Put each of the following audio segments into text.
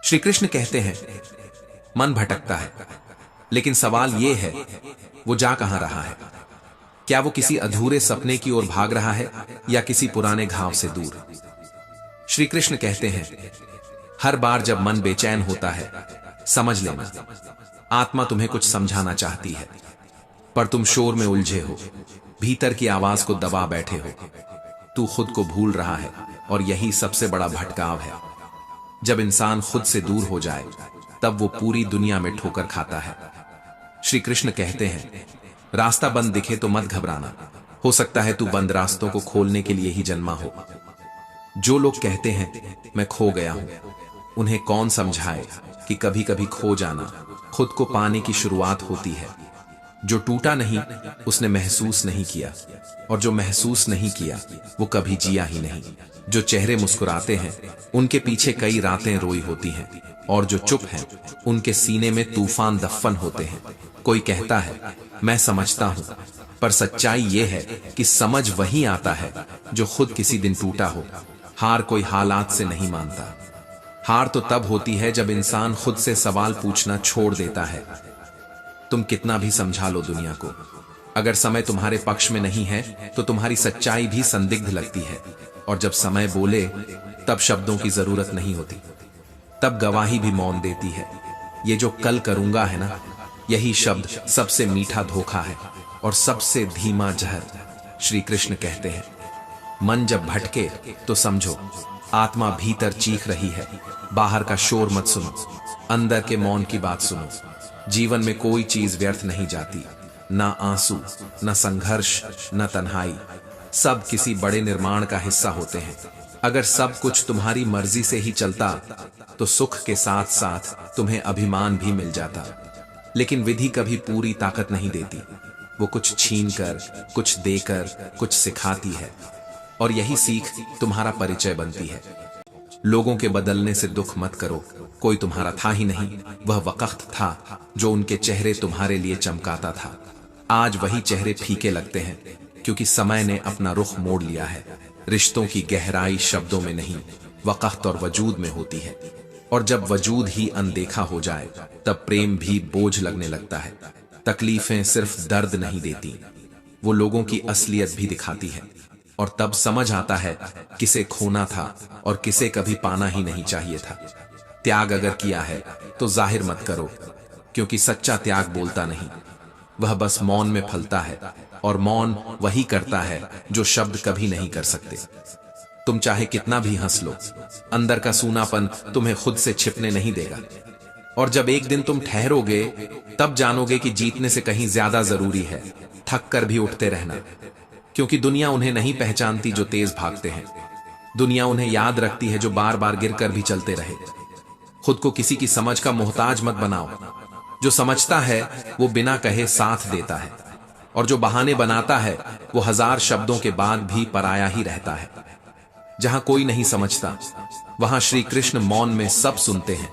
श्री कृष्ण कहते हैं, मन भटकता है, लेकिन सवाल यह है वो जा कहां रहा है? क्या वो किसी अधूरे सपने की ओर भाग रहा है या किसी पुराने घाव से दूर? श्री कृष्ण कहते हैं, हर बार जब मन बेचैन होता है, समझ लेना आत्मा तुम्हें कुछ समझाना चाहती है, पर तुम शोर में उलझे हो, भीतर की आवाज को दबा बैठे हो। तू खुद को भूल रहा है और यही सबसे बड़ा भटकाव है। जब इंसान खुद से दूर हो जाए तब वो पूरी दुनिया में ठोकर खाता है। श्री कृष्ण कहते हैं, रास्ता बंद दिखे तो मत घबराना, हो सकता है तू बंद रास्तों को खोलने के लिए ही जन्मा हो। जो लोग कहते हैं मैं खो गया हूं, उन्हें कौन समझाए कि कभी कभी खो जाना खुद को पाने की शुरुआत होती है। जो टूटा नहीं उसने महसूस नहीं किया, और जो महसूस नहीं किया वो कभी जिया ही नहीं। जो चेहरे मुस्कुराते हैं उनके पीछे कई रातें रोई होती हैं, और जो चुप हैं उनके सीने में तूफान दफन होते हैं। कोई कहता है मैं समझता हूं, पर सच्चाई ये है कि समझ वही आता है जो खुद किसी दिन टूटा हो। हार कोई हालात से नहीं मानता, हार तो तब होती है जब इंसान खुद से सवाल पूछना छोड़ देता है। तुम कितना भी समझा लो दुनिया को, अगर समय तुम्हारे पक्ष में नहीं है तो तुम्हारी सच्चाई भी संदिग्ध लगती है। और जब समय बोले तब शब्दों की जरूरत नहीं होती, तब गवाही भी मौन देती है। ये जो कल करूंगा है ना, यही शब्द सबसे मीठा धोखा है और सबसे धीमा जहर। श्री कृष्ण कहते हैं, मन जब भटके तो समझो आत्मा भीतर चीख रही है। बाहर का शोर मत सुनो, अंदर के मौन की बात सुनो। जीवन में कोई चीज व्यर्थ नहीं जाती, ना आंसू, ना संघर्ष, ना तन्हाई, सब किसी बड़े निर्माण का हिस्सा होते हैं। अगर सब कुछ तुम्हारी मर्जी से ही चलता तो सुख के साथ साथ तुम्हें अभिमान भी मिल जाता। लेकिन विधि कभी पूरी ताकत नहीं देती, वो कुछ छीन कर, कुछ देकर, कुछ सिखाती है, और यही सीख तुम्हारा परिचय बनती है। लोगों के बदलने से दुख मत करो, कोई तुम्हारा था ही नहीं, वह वक्त था जो उनके चेहरे तुम्हारे लिए चमकाता था। आज वही चेहरे फीके लगते हैं क्योंकि समय ने अपना रुख मोड़ लिया है। रिश्तों की गहराई शब्दों में नहीं, वक्त और वजूद में होती है, और जब वजूद ही अनदेखा हो जाए तब प्रेम भी बोझ लगने लगता है। तकलीफें सिर्फ दर्द नहीं देती, वो लोगों की असलियत भी दिखाती है, और तब समझ आता है किसे खोना था और किसे कभी पाना ही नहीं चाहिए था। त्याग अगर किया है तो जाहिर मत करो, क्योंकि सच्चा त्याग बोलता नहीं, वह बस मौन में फलता है, और मौन वही करता है जो शब्द कभी नहीं कर सकते। तुम चाहे कितना भी हंस लो, अंदर का सूनापन तुम्हें खुद से छिपने नहीं देगा। और जब एक दिन तुम ठहरोगे तब जानोगे कि जीतने से कहीं ज्यादा जरूरी है थक कर भी उठते रहना, क्योंकि दुनिया उन्हें नहीं पहचानती जो तेज भागते हैं। दुनिया उन्हें याद रखती है जो बार बार गिरकर भी चलते रहे। खुद को किसी की समझ का मोहताज मत बनाओ, जो समझता है वो बिना कहे साथ देता है, और जो बहाने बनाता है वो हजार शब्दों के बाद भी पराया ही रहता है। जहां कोई नहीं समझता वहां श्री कृष्ण मौन में सब सुनते हैं,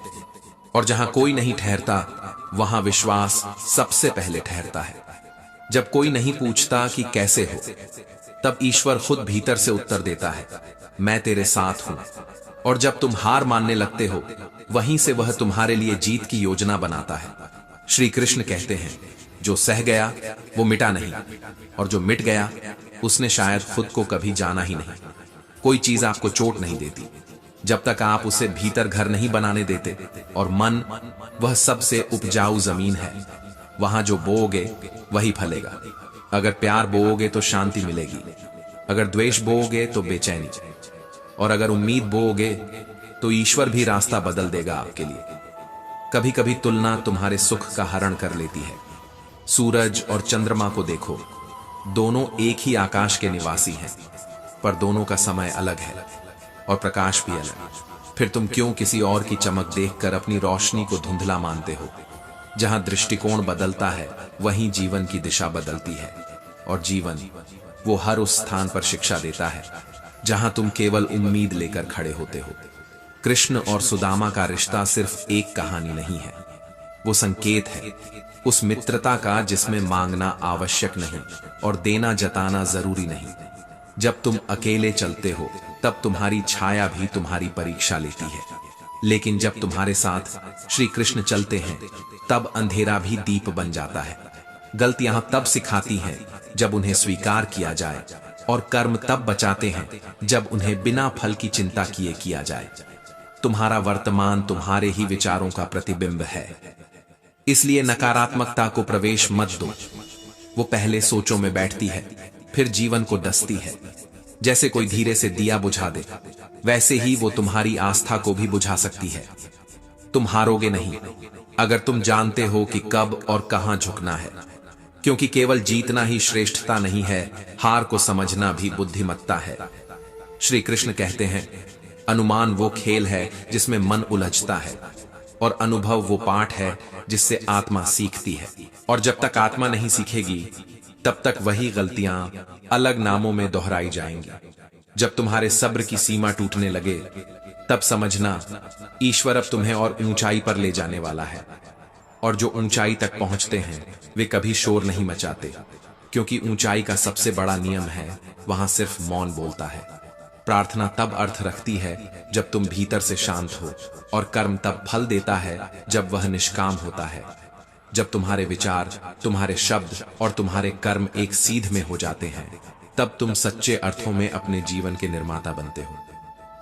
और जहां कोई नहीं ठहरता वहां विश्वास सबसे पहले ठहरता है। जब कोई नहीं पूछता कि कैसे हो, तब ईश्वर खुद भीतर से उत्तर देता है, मैं तेरे साथ हूं। और जब तुम हार मानने लगते हो, वहीं से वह तुम्हारे लिए जीत की योजना बनाता है। श्री कृष्ण कहते हैं, जो सह गया वो मिटा नहीं, और जो मिट गया उसने शायद खुद को कभी जाना ही नहीं। कोई चीज आपको चोट नहीं देती जब तक आप उसे भीतर घर नहीं बनाने देते, और मन वह सबसे उपजाऊ जमीन है। वहां जो बोओगे वही फलेगा। अगर प्यार बोओगे तो शांति मिलेगी, अगर द्वेष बोओगे तो बेचैनी, और अगर उम्मीद बोओगे तो ईश्वर भी रास्ता बदल देगा आपके लिए। कभी कभी तुलना तुम्हारे सुख का हरण कर लेती है। सूरज और चंद्रमा को देखो, दोनों एक ही आकाश के निवासी हैं, पर दोनों का समय अलग है और प्रकाश भी अलग। फिर तुम क्यों किसी और की चमक देखकर अपनी रोशनी को धुंधला मानते हो? जहां दृष्टिकोण बदलता है वहीं जीवन की दिशा बदलती है, और जीवन वो हर उस स्थान पर शिक्षा देता है जहां तुम केवल उम्मीद लेकर खड़े होते हो। कृष्ण और सुदामा का रिश्ता सिर्फ एक कहानी नहीं है, वो संकेत है उस मित्रता का जिसमें मांगना आवश्यक नहीं और देना जताना जरूरी नहीं। जब तुम अकेले चलते हो तब तुम्हारी छाया भी तुम्हारी परीक्षा लेती है। लेकिन जब तुम्हारे साथ श्री कृष्ण चलते हैं तब अंधेरा भी दीप बन जाता है। गलतियां तब सिखाती हैं जब उन्हें स्वीकार किया जाए, और कर्म तब बचाते हैं जब उन्हें बिना फल की चिंता किए किया जाए। तुम्हारा वर्तमान तुम्हारे ही विचारों का प्रतिबिंब है, इसलिए नकारात्मकता को प्रवेश मत दो। वो पहले सोचों में बैठती है, फिर जीवन को डसती है। जैसे कोई धीरे से दिया बुझा दे, वैसे ही वो तुम्हारी आस्था को भी बुझा सकती है। तुम हारोगे नहीं अगर तुम जानते हो कि कब और कहां झुकना है, क्योंकि केवल जीतना ही श्रेष्ठता नहीं है, हार को समझना भी बुद्धिमत्ता है। श्री कृष्ण कहते हैं, अनुमान वो खेल है जिसमें मन उलझता है, और अनुभव वो पाठ है जिससे आत्मा सीखती है। और जब तक आत्मा नहीं सीखेगी तब तक वही गलतियां अलग नामों में दोहराई जाएंगी। जब तुम्हारे सब्र की सीमा टूटने लगे तब समझना ईश्वर अब तुम्हें और ऊंचाई पर ले जाने वाला है। और जो ऊंचाई तक पहुंचते हैं वे कभी शोर नहीं मचाते, क्योंकि ऊंचाई का सबसे बड़ा नियम है, वहां सिर्फ मौन बोलता है। प्रार्थना तब अर्थ रखती है जब तुम भीतर से शांत हो, और कर्म तब फल देता है जब वह निष्काम होता है। जब तुम्हारे विचार, तुम्हारे शब्द और तुम्हारे कर्म एक सीध में हो जाते हैं, तब तुम सच्चे अर्थों में अपने जीवन के निर्माता बनते हो।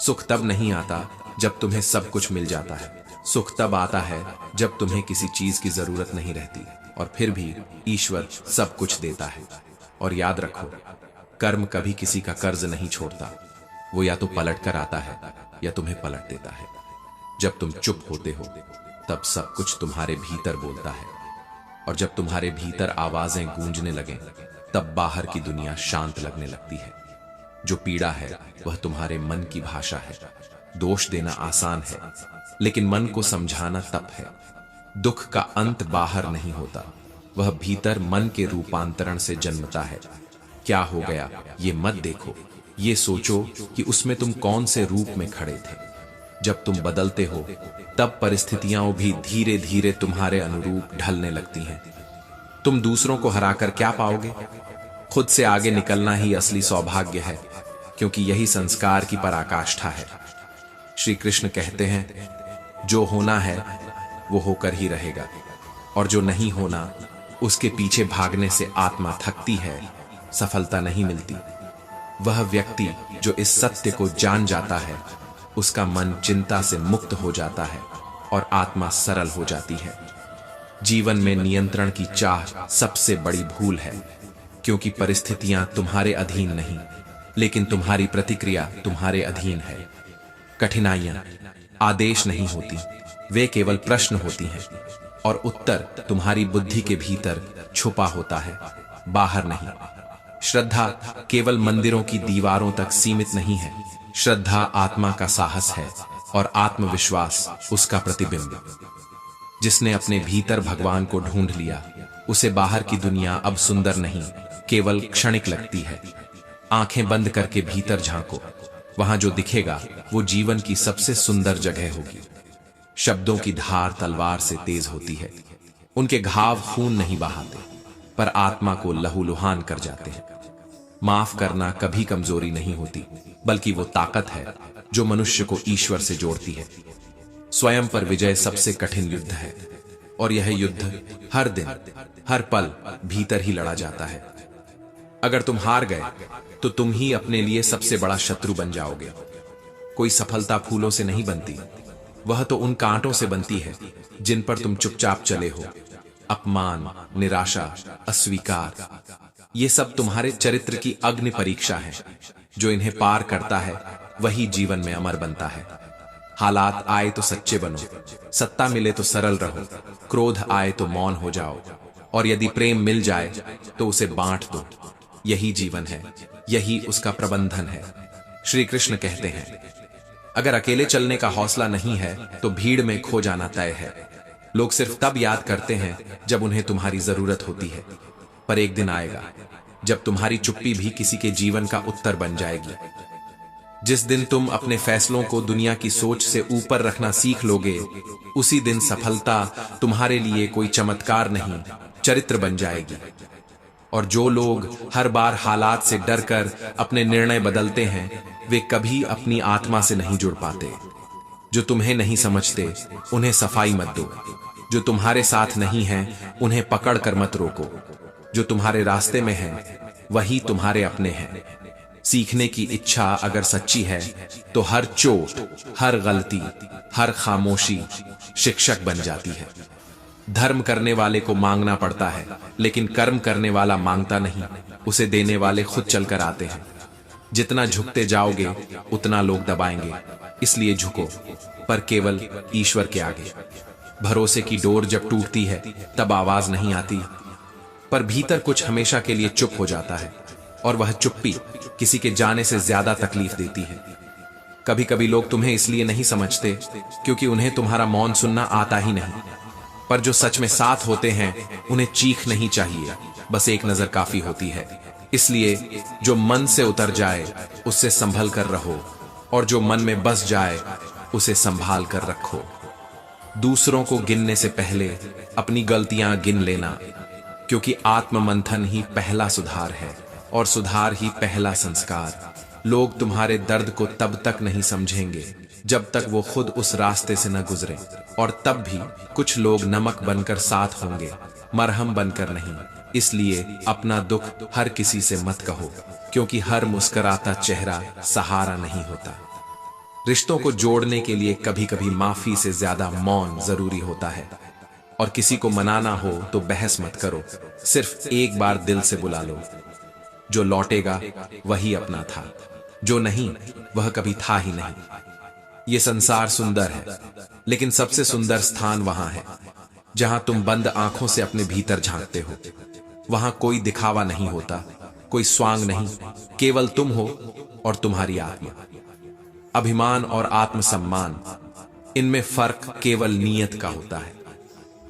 सुख तब नहीं आता जब तुम्हें सब कुछ मिल जाता है। सुख तब आता है जब तुम्हें किसी चीज की जरूरत नहीं रहती, और फिर भी ईश्वर सब कुछ देता है। और याद रखो, कर्म कभी किसी का कर्ज नहीं छोड़ता। वो या तो पलट कर आता है या तुम्हें पलट देता है। जब तुम चुप होते हो तब सब कुछ तुम्हारे भीतर बोलता है, और जब तुम्हारे भीतर आवाजें गूंजने लगें तब बाहर की दुनिया शांत लगने लगती है। जो पीड़ा है वह तुम्हारे मन की भाषा है। दोष देना आसान है, लेकिन मन को समझाना तप है। दुख का अंत बाहर नहीं होता, वह भीतर मन के रूपांतरण से जन्मता है। क्या हो गया ये मत देखो, ये सोचो कि उसमें तुम कौन से रूप में खड़े थे। जब तुम बदलते हो तब परिस्थितियां भी धीरे धीरे तुम्हारे अनुरूप ढलने लगती हैं। तुम दूसरों को हराकर क्या पाओगे? खुद से आगे निकलना ही असली सौभाग्य है, क्योंकि यही संस्कार की पराकाष्ठा है। श्री कृष्ण कहते हैं, जो होना है वो होकर ही रहेगा, और जो नहीं होना उसके पीछे भागने से आत्मा थकती है, सफलता नहीं मिलती। वह व्यक्ति जो इस सत्य को जान जाता है, उसका मन चिंता से मुक्त हो जाता है और आत्मा सरल हो जाती है। जीवन में नियंत्रण की चाह सबसे बड़ी भूल है, क्योंकि परिस्थितियां तुम्हारे अधीन नहीं, लेकिन तुम्हारी प्रतिक्रिया तुम्हारे अधीन है। कठिनाइयां आदेश नहीं होती, वे केवल प्रश्न होती हैं, और उत्तर तुम्हारी बुद्धि के भीतर छुपा होता है, बाहर नहीं। श्रद्धा केवल मंदिरों की दीवारों तक सीमित नहीं है। श्रद्धा आत्मा का साहस है, और आत्मविश्वास उसका प्रतिबिंब। जिसने अपने भीतर भगवान को ढूंढ लिया, उसे बाहर की दुनिया अब सुंदर नहीं, केवल क्षणिक लगती है। आंखें बंद करके भीतर झांको, वहां जो दिखेगा वो जीवन की सबसे सुंदर जगह होगी। शब्दों की धार तलवार से तेज होती है, उनके घाव खून नहीं बहाते, पर आत्मा को लहूलुहान कर जाते हैं। माफ करना कभी कमजोरी नहीं होती, बल्कि वो ताकत है जो मनुष्य को ईश्वर से जोड़ती है। स्वयं पर विजय सबसे कठिन युद्ध है, और यह युद्ध हर दिन, हर पल भीतर ही लड़ा जाता है। अगर तुम हार गए तो तुम ही अपने लिए सबसे बड़ा शत्रु बन जाओगे। कोई सफलता फूलों से नहीं बनती, वह तो उन कांटों से बनती है जिन पर तुम चुपचाप चले हो। अपमान, निराशा, अस्वीकार, ये सब तुम्हारे चरित्र की अग्नि परीक्षा है। जो इन्हें पार करता है वही जीवन में अमर बनता है। हालात आए तो सच्चे बनो, सत्ता मिले तो सरल रहो, क्रोध आए तो मौन हो जाओ, और यदि प्रेम मिल जाए तो उसे बांट दो। यही जीवन है, यही उसका प्रबंधन है। श्री कृष्ण कहते हैं, अगर अकेले चलने का हौसला नहीं है तो भीड़ में खो जाना तय है। लोग सिर्फ तब याद करते हैं जब उन्हें तुम्हारी जरूरत होती है, पर एक दिन आएगा जब तुम्हारी चुप्पी भी किसी के जीवन का उत्तर बन जाएगी। जिस दिन तुम अपने फैसलों को दुनिया की सोच से ऊपर रखना सीख लोगे, उसी दिन सफलता तुम्हारे लिए कोई चमत्कार नहीं, चरित्र बन जाएगी। और जो लोग हर बार हालात से डरकर अपने निर्णय बदलते हैं, वे कभी अपनी आत्मा से नहीं जुड़ पाते। जो तुम्हें नहीं समझते उन्हें सफाई मत दो, जो तुम्हारे साथ नहीं हैं उन्हें पकड़ कर मत रोको, जो तुम्हारे रास्ते में हैं वही तुम्हारे अपने हैं। सीखने की इच्छा अगर सच्ची है तो हर चोट, हर गलती, हर खामोशी शिक्षक बन जाती है। धर्म करने वाले को मांगना पड़ता है, लेकिन कर्म करने वाला मांगता नहीं, उसे देने वाले खुद चलकर आते हैं। जितना झुकते जाओगे उतना लोग दबाएंगे, इसलिए झुको, पर केवल ईश्वर के आगे। भरोसे की डोर जब टूटती है तब आवाज नहीं आती, पर भीतर कुछ हमेशा के लिए चुप हो जाता है, और वह चुप्पी किसी के जाने से ज्यादा तकलीफ देती है। कभी कभी लोग तुम्हें इसलिए नहीं समझते क्योंकि उन्हें तुम्हारा मौन सुनना आता ही नहीं, पर जो सच में साथ होते हैं उन्हें चीख नहीं चाहिए, बस एक नजर काफी होती है। इसलिए जो मन से उतर जाए उससे संभल कर रहो, और जो मन में बस जाए उसे संभाल कर रखो। दूसरों को गिनने से पहले अपनी गलतियां गिन लेना, क्योंकि आत्ममंथन ही पहला सुधार है, और सुधार ही पहला संस्कार। लोग तुम्हारे दर्द को तब तक नहीं समझेंगे जब तक वो खुद उस रास्ते से न गुजरे, और तब भी कुछ लोग नमक बनकर साथ होंगे, मरहम बनकर नहीं। इसलिए अपना दुख हर किसी से मत कहो, क्योंकि हर मुस्कुराता चेहरा सहारा नहीं होता। रिश्तों को जोड़ने के लिए कभी कभी माफी से ज्यादा मौन जरूरी होता है, और किसी को मनाना हो तो बहस मत करो, सिर्फ एक बार दिल से बुला लो। जो लौटेगा वही अपना था, जो नहीं वह कभी था ही नहीं। ये संसार सुंदर है, लेकिन सबसे सुंदर स्थान वहां है जहां तुम बंद आंखों से अपने भीतर झांकते हो। वहां कोई दिखावा नहीं होता, कोई स्वांग नहीं, केवल तुम हो और तुम्हारी आत्मा। अभिमान और आत्मसम्मान, इनमें फर्क केवल नीयत का होता है।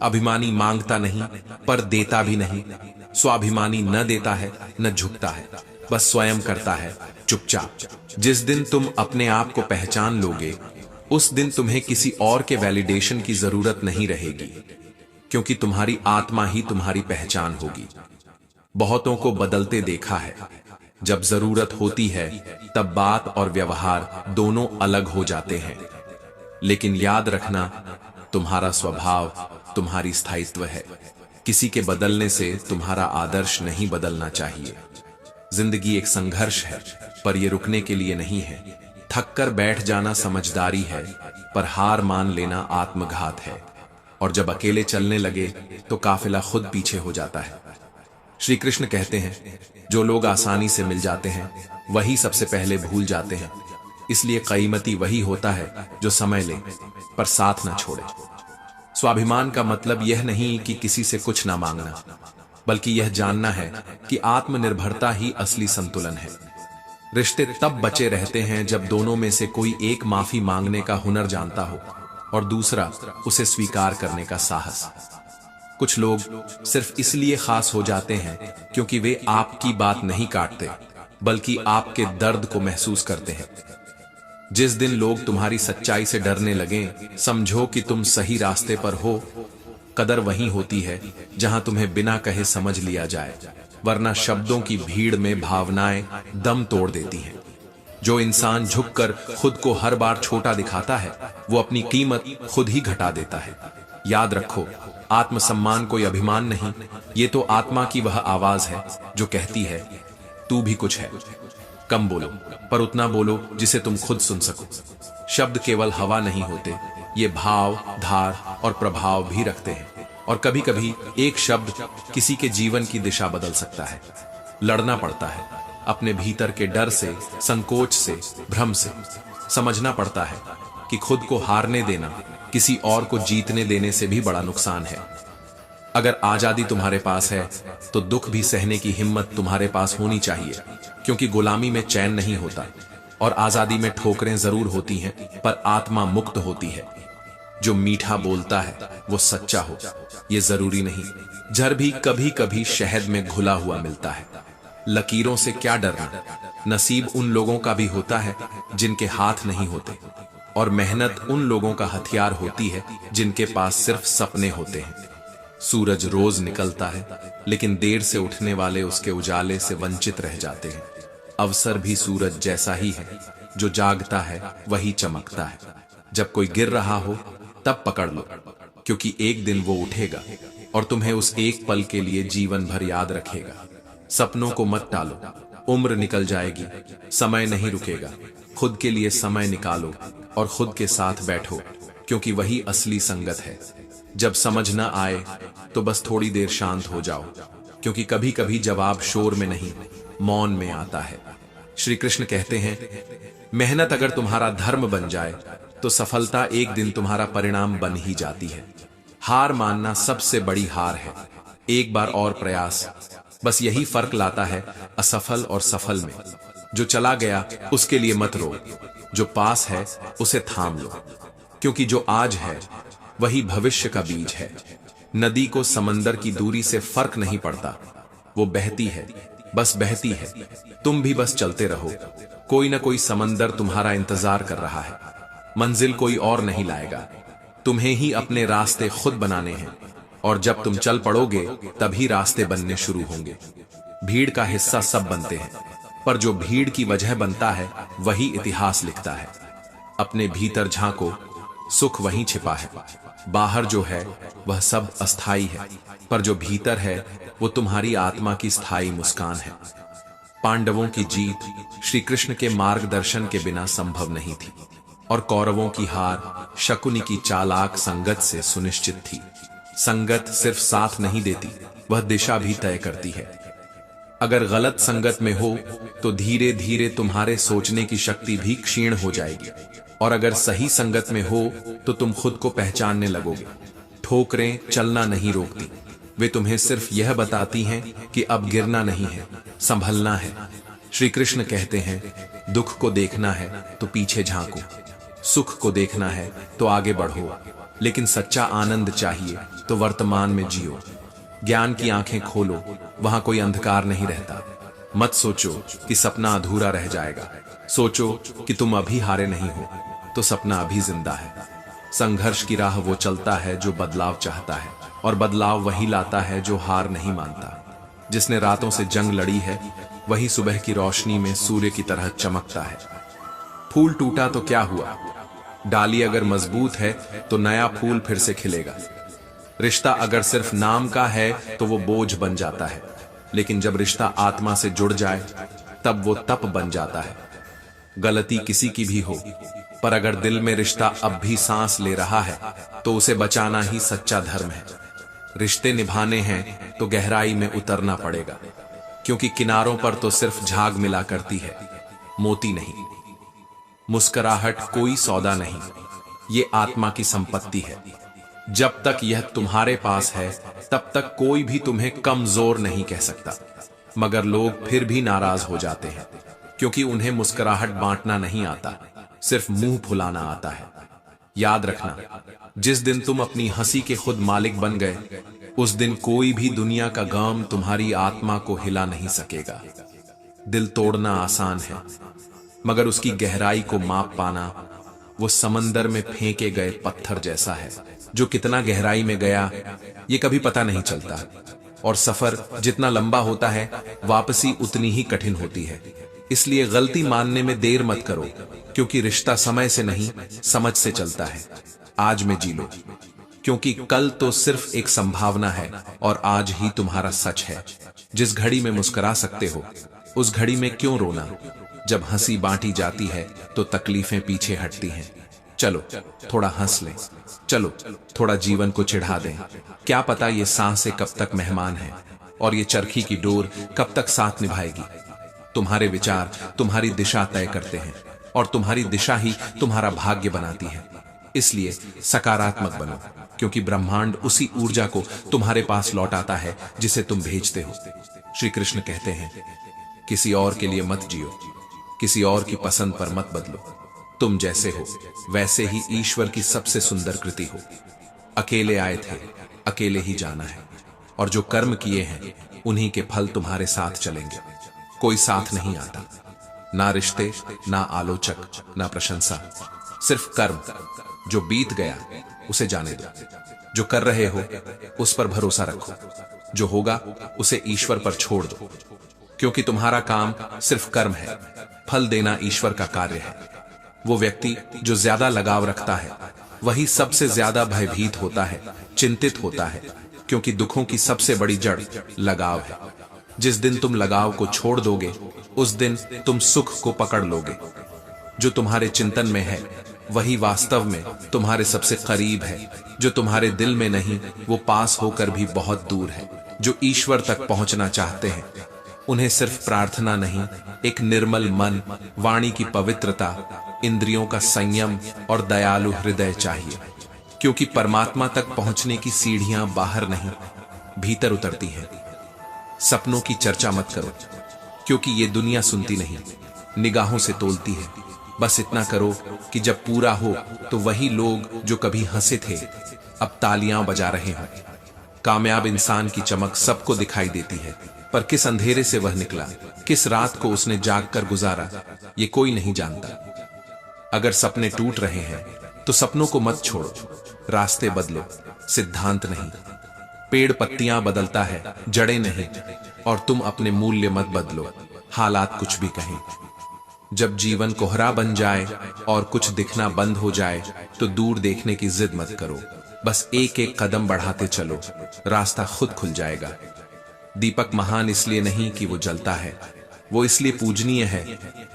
अभिमानी मांगता नहीं पर देता भी नहीं, स्वाभिमानी न देता है न झुकता है, बस स्वयं करता है चुपचाप। जिस दिन तुम अपने आप को पहचान लोगे उस दिन तुम्हें किसी और के वैलिडेशन की जरूरत नहीं रहेगी, क्योंकि तुम्हारी आत्मा ही तुम्हारी पहचान होगी। बहुतों को बदलते देखा है, जब जरूरत होती है तब बात और व्यवहार दोनों अलग हो जाते हैं। लेकिन याद रखना, तुम्हारा स्वभाव तुम्हारी स्थायित्व है। किसी के बदलने से तुम्हारा आदर्श नहीं बदलना चाहिए। जिंदगी एक संघर्ष है, पर यह रुकने के लिए नहीं है। थक कर बैठ जाना समझदारी है, पर हार मान लेना आत्मघात है। और जब अकेले चलने लगे तो काफिला खुद पीछे हो जाता है। श्री कृष्ण कहते हैं, जो लोग आसानी से मिल जाते हैं वही सबसे पहले भूल जाते हैं। इसलिए कीमती वही होता है जो समय ले पर साथ ना छोड़े। स्वाभिमान का मतलब यह नहीं कि किसी से कुछ ना मांगना, बल्कि यह जानना है कि आत्मनिर्भरता ही असली संतुलन है। रिश्ते तब बचे रहते हैं जब दोनों में से कोई एक माफी मांगने का हुनर जानता हो और दूसरा उसे स्वीकार करने का साहस। कुछ लोग सिर्फ इसलिए खास हो जाते हैं क्योंकि वे आपकी बात नहीं काटते, बल्कि आपके दर्द को महसूस करते हैं। जिस दिन लोग तुम्हारी सच्चाई से डरने लगें, समझो कि तुम सही रास्ते पर हो। कदर वहीं होती है जहां तुम्हें बिना कहे समझ लिया जाए, वरना शब्दों की भीड़ में भावनाएं दम तोड़ देती हैं। जो इंसान झुककर खुद को हर बार छोटा दिखाता है, वो अपनी कीमत खुद ही घटा देता है। याद रखो, आत्मसम्मान कोई अभिमान नहीं, ये तो आत्मा की वह आवाज है जो कहती है, तू भी कुछ है। कम बोलो, पर उतना बोलो जिसे तुम खुद सुन सको। शब्द केवल हवा नहीं होते, ये भाव, धार और प्रभाव भी रखते हैं। और कभी कभी एक शब्द किसी के जीवन की दिशा बदल सकता है। लड़ना पड़ता है अपने भीतर के डर से, संकोच से, भ्रम से। समझना पड़ता है कि खुद को हारने देना किसी और को जीतने देने से भी बड़ा नुकसान है। अगर आजादी तुम्हारे पास है तो दुख भी सहने की हिम्मत तुम्हारे पास होनी चाहिए, क्योंकि गुलामी में चैन नहीं होता और आजादी में ठोकरें जरूर होती हैं, पर आत्मा मुक्त होती है। जो मीठा बोलता है वो सच्चा हो, ये जरूरी नहीं। जहर भी कभी कभी शहद में घुला हुआ मिलता है। लकीरों से क्या डरना, नसीब उन लोगों का भी होता है जिनके हाथ नहीं होते, और मेहनत उन लोगों का हथियार होती है जिनके पास सिर्फ सपने होते हैं। सूरज रोज निकलता है, लेकिन देर से उठने वाले उसके उजाले से वंचित रह जाते हैं। अवसर भी सूरज जैसा ही है, जो जागता है वही चमकता है। जब कोई गिर रहा हो तब पकड़ लो, क्योंकि एक दिन वो उठेगा और तुम्हें उस एक पल के लिए जीवन भर याद रखेगा। सपनों को मत टालो, उम्र निकल जाएगी, समय नहीं रुकेगा। खुद के लिए समय निकालो और खुद के साथ बैठो, क्योंकि वही असली संगत है। जब समझ न आए तो बस थोड़ी देर शांत हो जाओ, क्योंकि कभी कभी जवाब शोर में नहीं, मौन में आता है। श्री कृष्ण कहते हैं, मेहनत अगर तुम्हारा धर्म बन जाए तो सफलता एक दिन तुम्हारा परिणाम बन ही जाती है। हार मानना सबसे बड़ी हार है। एक बार और प्रयास, बस यही फर्क लाता है असफल और सफल में। जो चला गया उसके लिए मत रो, जो पास है उसे थाम लो, क्योंकि जो आज है वही भविष्य का बीज है। नदी को समंदर की दूरी से फर्क नहीं पड़ता, वो बहती है, बस बहती है। तुम भी बस चलते रहो, कोई ना कोई समंदर तुम्हारा इंतजार कर रहा है। मंजिल कोई और नहीं लाएगा, तुम्हें ही अपने रास्ते खुद बनाने हैं। और जब तुम चल पड़ोगे तभी रास्ते बनने शुरू होंगे। भीड़ का हिस्सा सब बनते हैं, पर जो भीड़ की वजह बनता है वही इतिहास लिखता है। अपने भीतर झांको, सुख वहीं छिपा है। बाहर जो है वह सब अस्थाई है, पर जो भीतर है वो तुम्हारी आत्मा की स्थायी मुस्कान है। पांडवों की जीत श्री कृष्ण के मार्गदर्शन के बिना संभव नहीं थी, और कौरवों की हार शकुनी की चालाक संगत से सुनिश्चित थी। संगत सिर्फ साथ नहीं देती, वह दिशा भी तय करती है। अगर गलत संगत में हो तो धीरे धीरे तुम्हारे सोचने की शक्ति भी क्षीण हो जाएगी, और अगर सही संगत में हो तो तुम खुद को पहचानने लगोगे। ठोकरें चलना नहीं रोकती, वे तुम्हें सिर्फ यह बताती हैं कि अब गिरना नहीं है, संभलना है। श्री कृष्ण कहते हैं, दुख को देखना है तो पीछे झांको, सुख को देखना है तो आगे बढ़ो, लेकिन सच्चा आनंद चाहिए तो वर्तमान में जियो। ज्ञान की आंखें खोलो, वहां कोई अंधकार नहीं रहता। मत सोचो कि सपना अधूरा रह जाएगा, सोचो कि तुम अभी हारे नहीं हो तो सपना अभी जिंदा है। संघर्ष की राह वो चलता है जो बदलाव चाहता है, और बदलाव वही लाता है जो हार नहीं मानता। जिसने रातों से जंग लड़ी है वही सुबह की रोशनी में सूर्य की तरह चमकता है। फूल टूटा तो क्या हुआ, डाली अगर मजबूत है तो नया फूल फिर से खिलेगा। रिश्ता अगर सिर्फ नाम का है तो वो बोझ बन जाता है, लेकिन जब रिश्ता आत्मा से जुड़ जाए तब वो तप बन जाता है। गलती किसी की भी हो, पर अगर दिल में रिश्ता अब भी सांस ले रहा है तो उसे बचाना ही सच्चा धर्म है। रिश्ते निभाने हैं तो गहराई में उतरना पड़ेगा, क्योंकि किनारों पर तो सिर्फ झाग मिला करती है, मोती नहीं। मुस्कुराहट कोई सौदा नहीं, ये आत्मा की संपत्ति है। जब तक यह तुम्हारे पास है तब तक कोई भी तुम्हें कमजोर नहीं कह सकता। मगर लोग फिर भी नाराज हो जाते हैं, क्योंकि उन्हें मुस्कुराहट बांटना नहीं आता, सिर्फ मुंह फुलाना आता है। याद रखना, जिस दिन तुम अपनी हंसी के खुद मालिक बन गए, उस दिन कोई भी दुनिया का गम तुम्हारी आत्मा को हिला नहीं सकेगा। दिल तोड़ना आसान है, मगर उसकी गहराई को माप पाना वो समंदर में फेंके गए पत्थर जैसा है। जो कितना गहराई में गया ये कभी पता नहीं चलता, और सफर जितना लंबा होता है वापसी उतनी ही कठिन होती है। इसलिए गलती मानने में देर मत करो, क्योंकि रिश्ता समय से नहीं समझ से चलता है। आज में जी लो, क्योंकि कल तो सिर्फ एक संभावना है और आज ही तुम्हारा सच है। जिस घड़ी में मुस्कुरा सकते हो उस घड़ी में क्यों रोना। जब हंसी बांटी जाती है तो तकलीफें पीछे हटती हैं। चलो थोड़ा हंस लें, चलो थोड़ा जीवन को चिढ़ा दें। क्या पता ये सांसें कब तक मेहमान हैं और ये चरखी की डोर कब तक साथ निभाएगी। तुम्हारे विचार तुम्हारी दिशा तय करते हैं, और तुम्हारी दिशा ही तुम्हारा भाग्य बनाती है। इसलिए सकारात्मक बनो, क्योंकि ब्रह्मांड उसी ऊर्जा को तुम्हारे पास लौटाता है जिसे तुम भेजते हो। श्री कृष्ण कहते हैं, किसी और के लिए मत जियो, किसी और की पसंद पर मत बदलो। तुम जैसे हो वैसे ही ईश्वर की सबसे सुंदर कृति हो। अकेले आए थे, अकेले ही जाना है, और जो कर्म किए हैं उन्हीं के फल तुम्हारे साथ चलेंगे। कोई साथ नहीं आता, ना रिश्ते, ना आलोचक, ना प्रशंसा, सिर्फ कर्म। जो बीत गया उसे जाने दो, जो कर रहे हो उस पर भरोसा रखो, जो होगा उसे ईश्वर पर छोड़ दो, क्योंकि तुम्हारा काम सिर्फ कर्म है, फल देना ईश्वर का कार्य है। वो व्यक्ति जो ज्यादा लगाव रखता है वही सबसे ज्यादा भयभीत होता है, चिंतित होता है, क्योंकि दुखों की सबसे बड़ी जड़ लगाव है। जिस दिन तुम लगाव को छोड़ दोगे उस दिन तुम सुख को पकड़ लोगे। जो तुम्हारे चिंतन में है वही वास्तव में तुम्हारे सबसे करीब है। जो तुम्हारे दिल में नहीं वो पास होकर भी बहुत दूर है। जो ईश्वर तक पहुंचना चाहते हैं उन्हें सिर्फ प्रार्थना नहीं, एक निर्मल मन, वाणी की पवित्रता, इंद्रियों का संयम और दयालु हृदय चाहिए। क्योंकि परमात्मा तक पहुंचने की सीढ़ियां बाहर नहीं भीतर उतरती हैं। सपनों की चर्चा मत करो, क्योंकि ये दुनिया सुनती नहीं, निगाहों से तोलती है। बस इतना करो कि जब पूरा हो तो वही लोग जो कभी हंसे थे अब तालियां बजा रहे हों। कामयाब इंसान की चमक सबको दिखाई देती है, पर किस अंधेरे से वह निकला, किस रात को उसने जागकर गुजारा, ये कोई नहीं जानता। अगर सपने टूट रहे हैं तो सपनों को मत छोड़ो, रास्ते बदलो, सिद्धांत नहीं। पेड़ पत्तियां बदलता है, जड़ें नहीं। और तुम अपने मूल्य मत बदलो, हालात कुछ भी कहें। जब जीवन कोहरा बन जाए और कुछ दिखना बंद हो जाए तो दूर देखने की जिद मत करो, बस एक एक कदम बढ़ाते चलो, रास्ता खुद खुल जाएगा। दीपक महान इसलिए नहीं कि वो जलता है, वो इसलिए पूजनीय है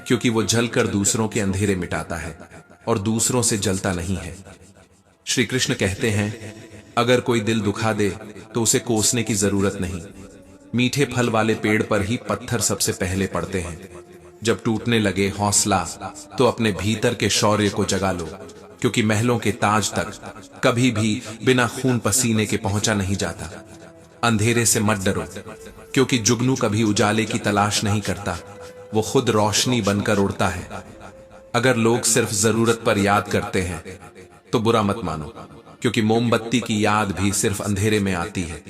क्योंकि वो जलकर दूसरों के अंधेरे मिटाता है और दूसरों से जलता नहीं है। श्री कृष्ण कहते हैं, अगर कोई दिल दुखा दे तो उसे कोसने की जरूरत नहीं। मीठे फल वाले पेड़ पर ही पत्थर सबसे पहले पड़ते हैं। जब टूटने लगे हौसला तो अपने भीतर के शौर्य को जगा लो, क्योंकि महलों के ताज तक कभी भी बिना खून पसीने के पहुंचा नहीं जाता। अंधेरे से मत डरो, क्योंकि जुगनू कभी उजाले की तलाश नहीं करता, वो खुद रोशनी बनकर उड़ता है। अगर लोग सिर्फ जरूरत पर याद करते हैं तो बुरा मत मानो, क्योंकि मोमबत्ती की याद भी सिर्फ अंधेरे में आती है।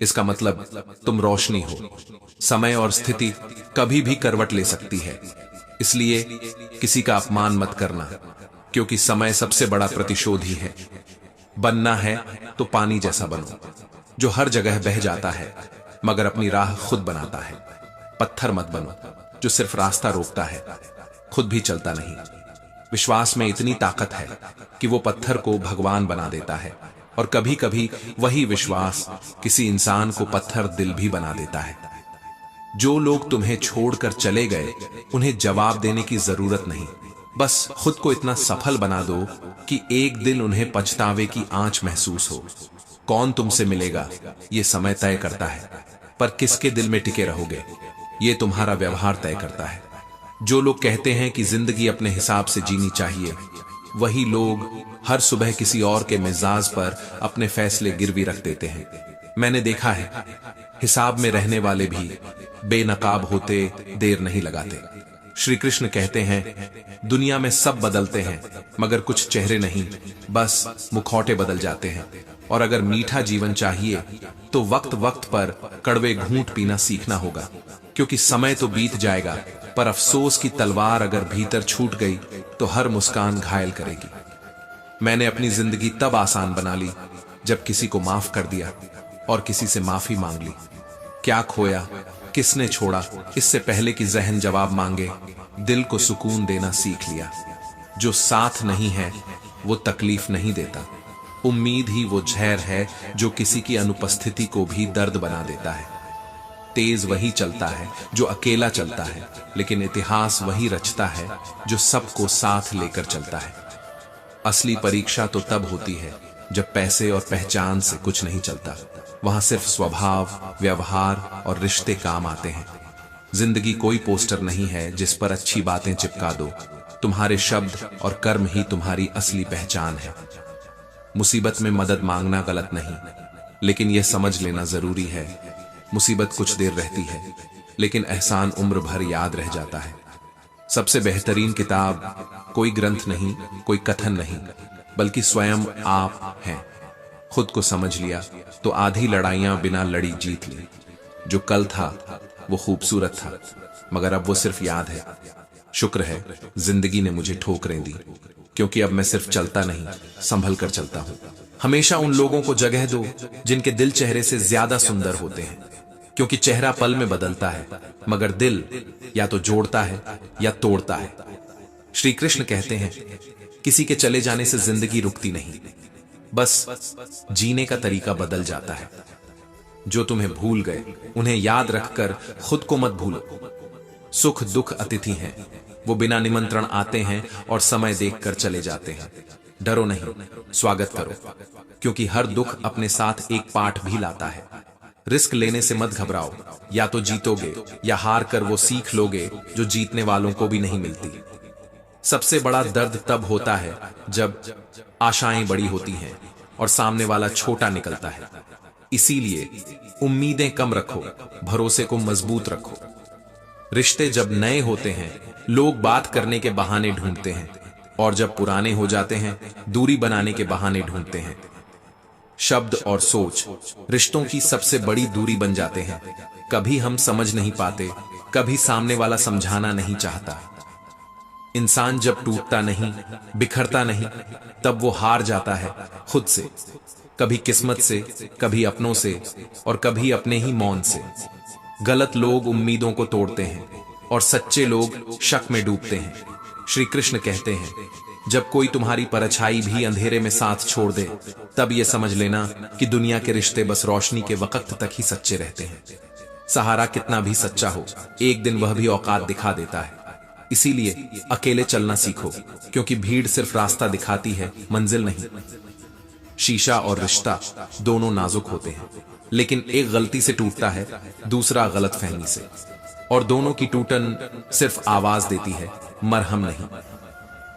इसका मतलब तुम रोशनी हो। समय और स्थिति कभी भी करवट ले सकती है, इसलिए किसी का अपमान मत करना, क्योंकि समय सबसे बड़ा प्रतिशोधी है। बनना है तो पानी जैसा बनो, जो हर जगह बह जाता है मगर अपनी राह खुद बनाता है। पत्थर मत बनो जो सिर्फ रास्ता रोकता है, खुद भी चलता नहीं। विश्वास में इतनी ताकत है कि वो पत्थर को भगवान बना देता है, और कभी कभी वही विश्वास किसी इंसान को पत्थर दिल भी बना देता है। जो लोग तुम्हें छोड़कर चले गए उन्हें जवाब देने की जरूरत नहीं, बस खुद को इतना सफल बना दो कि एक दिन उन्हें पछतावे की आंच महसूस हो। कौन तुमसे मिलेगा ये समय तय करता है, पर किसके दिल में टिके रहोगे ये तुम्हारा व्यवहार तय करता है। जो लोग कहते हैं कि जिंदगी अपने हिसाब से जीनी चाहिए, वही लोग हर सुबह किसी और के मिजाज पर अपने फैसले गिरवी रख देते हैं। मैंने देखा है, हिसाब में रहने वाले भी बेनकाब होते देर नहीं लगाते। श्री कृष्ण कहते हैं, दुनिया में सब बदलते हैं मगर कुछ चेहरे नहीं, बस मुखौटे बदल जाते हैं। और अगर मीठा जीवन चाहिए तो वक्त वक्त पर कड़वे घूंट पीना सीखना होगा, क्योंकि समय तो बीत जाएगा पर अफसोस की तलवार अगर भीतर छूट गई तो हर मुस्कान घायल करेगी। मैंने अपनी जिंदगी तब आसान बना ली जब किसी को माफ कर दिया और किसी से माफी मांग ली। क्या खोया, किसने छोड़ा, इससे पहले कि जहन जवाब मांगे, दिल को सुकून देना सीख लिया। जो साथ नहीं है वो तकलीफ नहीं देता। उम्मीद ही वो जहर है जो किसी की अनुपस्थिति को भी दर्द बना देता है। तेज वही चलता है जो अकेला चलता है, लेकिन इतिहास वही रचता है जो सबको साथ लेकर चलता है। असली परीक्षा तो तब होती है जब पैसे और पहचान से कुछ नहीं चलता, वहां सिर्फ स्वभाव, व्यवहार और रिश्ते काम आते हैं। जिंदगी कोई पोस्टर नहीं है जिस पर अच्छी बातें चिपका दो। तुम्हारे शब्द और कर्म ही तुम्हारी असली पहचान है। मुसीबत में मदद मांगना गलत नहीं, लेकिन यह समझ लेना जरूरी है, मुसीबत कुछ देर रहती है लेकिन एहसान उम्र भर याद रह जाता है। सबसे बेहतरीन किताब कोई ग्रंथ नहीं, कोई कथन नहीं, बल्कि स्वयं आप हैं। खुद को समझ लिया तो आधी लड़ाइयां बिना लड़ी जीत ली। जो कल था वो खूबसूरत था, मगर अब वो सिर्फ याद है। शुक्र है जिंदगी ने मुझे ठोकरें दी, क्योंकि अब मैं सिर्फ चलता नहीं, संभल कर चलता हूं। हमेशा उन लोगों को जगह दो जिनके दिल चेहरे से ज्यादा सुंदर होते हैं, क्योंकि चेहरा पल में बदलता है मगर दिल या तो जोड़ता है या तोड़ता है। श्री कृष्ण कहते हैं, किसी के चले जाने से जिंदगी रुकती नहीं, बस जीने का तरीका बदल जाता है। जो तुम्हें भूल गए उन्हें याद रखकर खुद को मत भूलो। सुख दुख अतिथि हैं, वो बिना निमंत्रण आते हैं और समय देखकर चले जाते हैं। डरो नहीं, स्वागत करो, क्योंकि हर दुख अपने साथ एक पाठ भी लाता है। रिस्क लेने से मत घबराओ, या तो जीतोगे या हार कर वो सीख लोगे जो जीतने वालों को भी नहीं मिलती। सबसे बड़ा दर्द तब होता है जब आशाएं बड़ी होती हैं और सामने वाला छोटा निकलता है। इसीलिए उम्मीदें कम रखो, भरोसे को मजबूत रखो। रिश्ते जब नए होते हैं लोग बात करने के बहाने ढूंढते हैं, और जब पुराने हो जाते हैं दूरी बनाने के बहाने ढूंढते हैं। शब्द और सोच रिश्तों की सबसे बड़ी दूरी बन जाते हैं। कभी हम समझ नहीं पाते, कभी सामने वाला समझाना नहीं चाहता। इंसान जब टूटता नहीं, बिखरता नहीं, तब वो हार जाता है खुद से, कभी किस्मत से, कभी अपनों से, और कभी अपने ही मौन से। गलत लोग उम्मीदों को तोड़ते हैं और सच्चे लोग शक में डूबते हैं। श्री कृष्ण कहते हैं, जब कोई तुम्हारी परछाई भी अंधेरे में साथ छोड़ दे, तब यह समझ लेना कि दुनिया के रिश्ते बस रोशनी के वक्त तक ही सच्चे रहते हैं। सहारा कितना भी सच्चा हो, एक दिन वह भी औकात दिखा देता है। इसीलिए अकेले चलना सीखो, क्योंकि भीड़ सिर्फ रास्ता दिखाती है, मंजिल नहीं। शीशा और रिश्ता दोनों नाजुक होते हैं, लेकिन एक गलती से टूटता है, दूसरा गलतफहमी से, और दोनों की टूटन सिर्फ आवाज देती है, मरहम नहीं।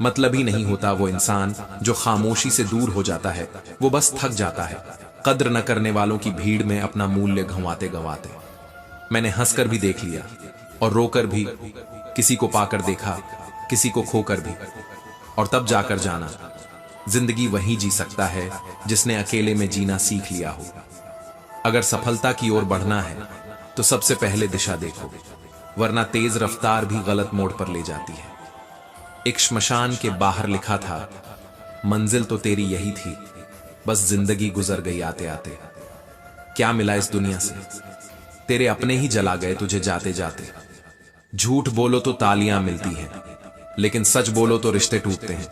मतलब ही नहीं होता वो इंसान जो खामोशी से दूर हो जाता है, वो बस थक जाता है, कद्र न करने वालों की भीड़ में अपना मूल्य गंवाते गंवाते। मैंने हंसकर भी देख लिया और रोकर भी, किसी को पाकर देखा, किसी को खोकर भी, और तब जाकर जाना जिंदगी वही जी सकता है जिसने अकेले में जीना सीख लिया हो। अगर सफलता की ओर बढ़ना है तो सबसे पहले दिशा देखो, वरना तेज रफ्तार भी गलत मोड़ पर ले जाती है। एक श्मशान के बाहर लिखा था, मंजिल तो तेरी यही थी, बस जिंदगी गुजर गई आते आते। क्या मिला इस दुनिया से, तेरे अपने ही जला गए तुझे जाते जाते। झूठ बोलो तो तालियां मिलती हैं, लेकिन सच बोलो तो रिश्ते टूटते हैं।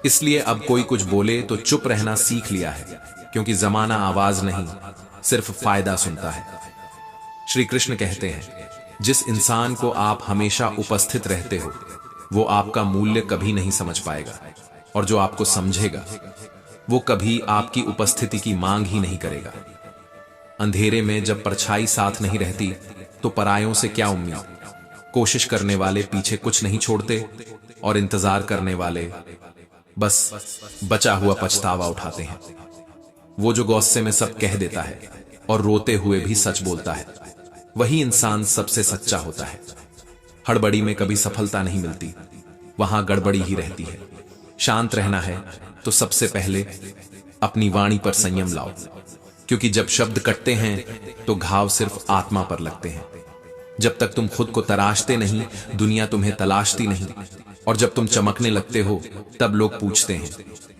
इसलिए अब कोई कुछ बोले तो चुप रहना सीख लिया है, क्योंकि जमाना आवाज नहीं, सिर्फ फायदा सुनता है। श्री कृष्ण कहते हैं, जिस इंसान को आप हमेशा उपस्थित रहते हो वो आपका मूल्य कभी नहीं समझ पाएगा, और जो आपको समझेगा वो कभी आपकी उपस्थिति की मांग ही नहीं करेगा। अंधेरे में जब परछाई साथ नहीं रहती तो परायों से क्या उम्मीद। कोशिश करने वाले पीछे कुछ नहीं छोड़ते, और इंतजार करने वाले बस बचा हुआ पछतावा उठाते हैं। वो जो गुस्से में सब कह देता है और रोते हुए भी सच बोलता है, वही इंसान सबसे सच्चा होता है। हड़बड़ी में कभी सफलता नहीं मिलती, वहां गड़बड़ी ही रहती है। शांत रहना है तो सबसे पहले अपनी वाणी पर संयम लाओ, क्योंकि जब शब्द कटते हैं तो घाव सिर्फ आत्मा पर लगते हैं। जब तक तुम खुद को तराशते नहीं, दुनिया तुम्हें तलाशती नहीं, और जब तुम चमकने लगते हो तब लोग पूछते हैं,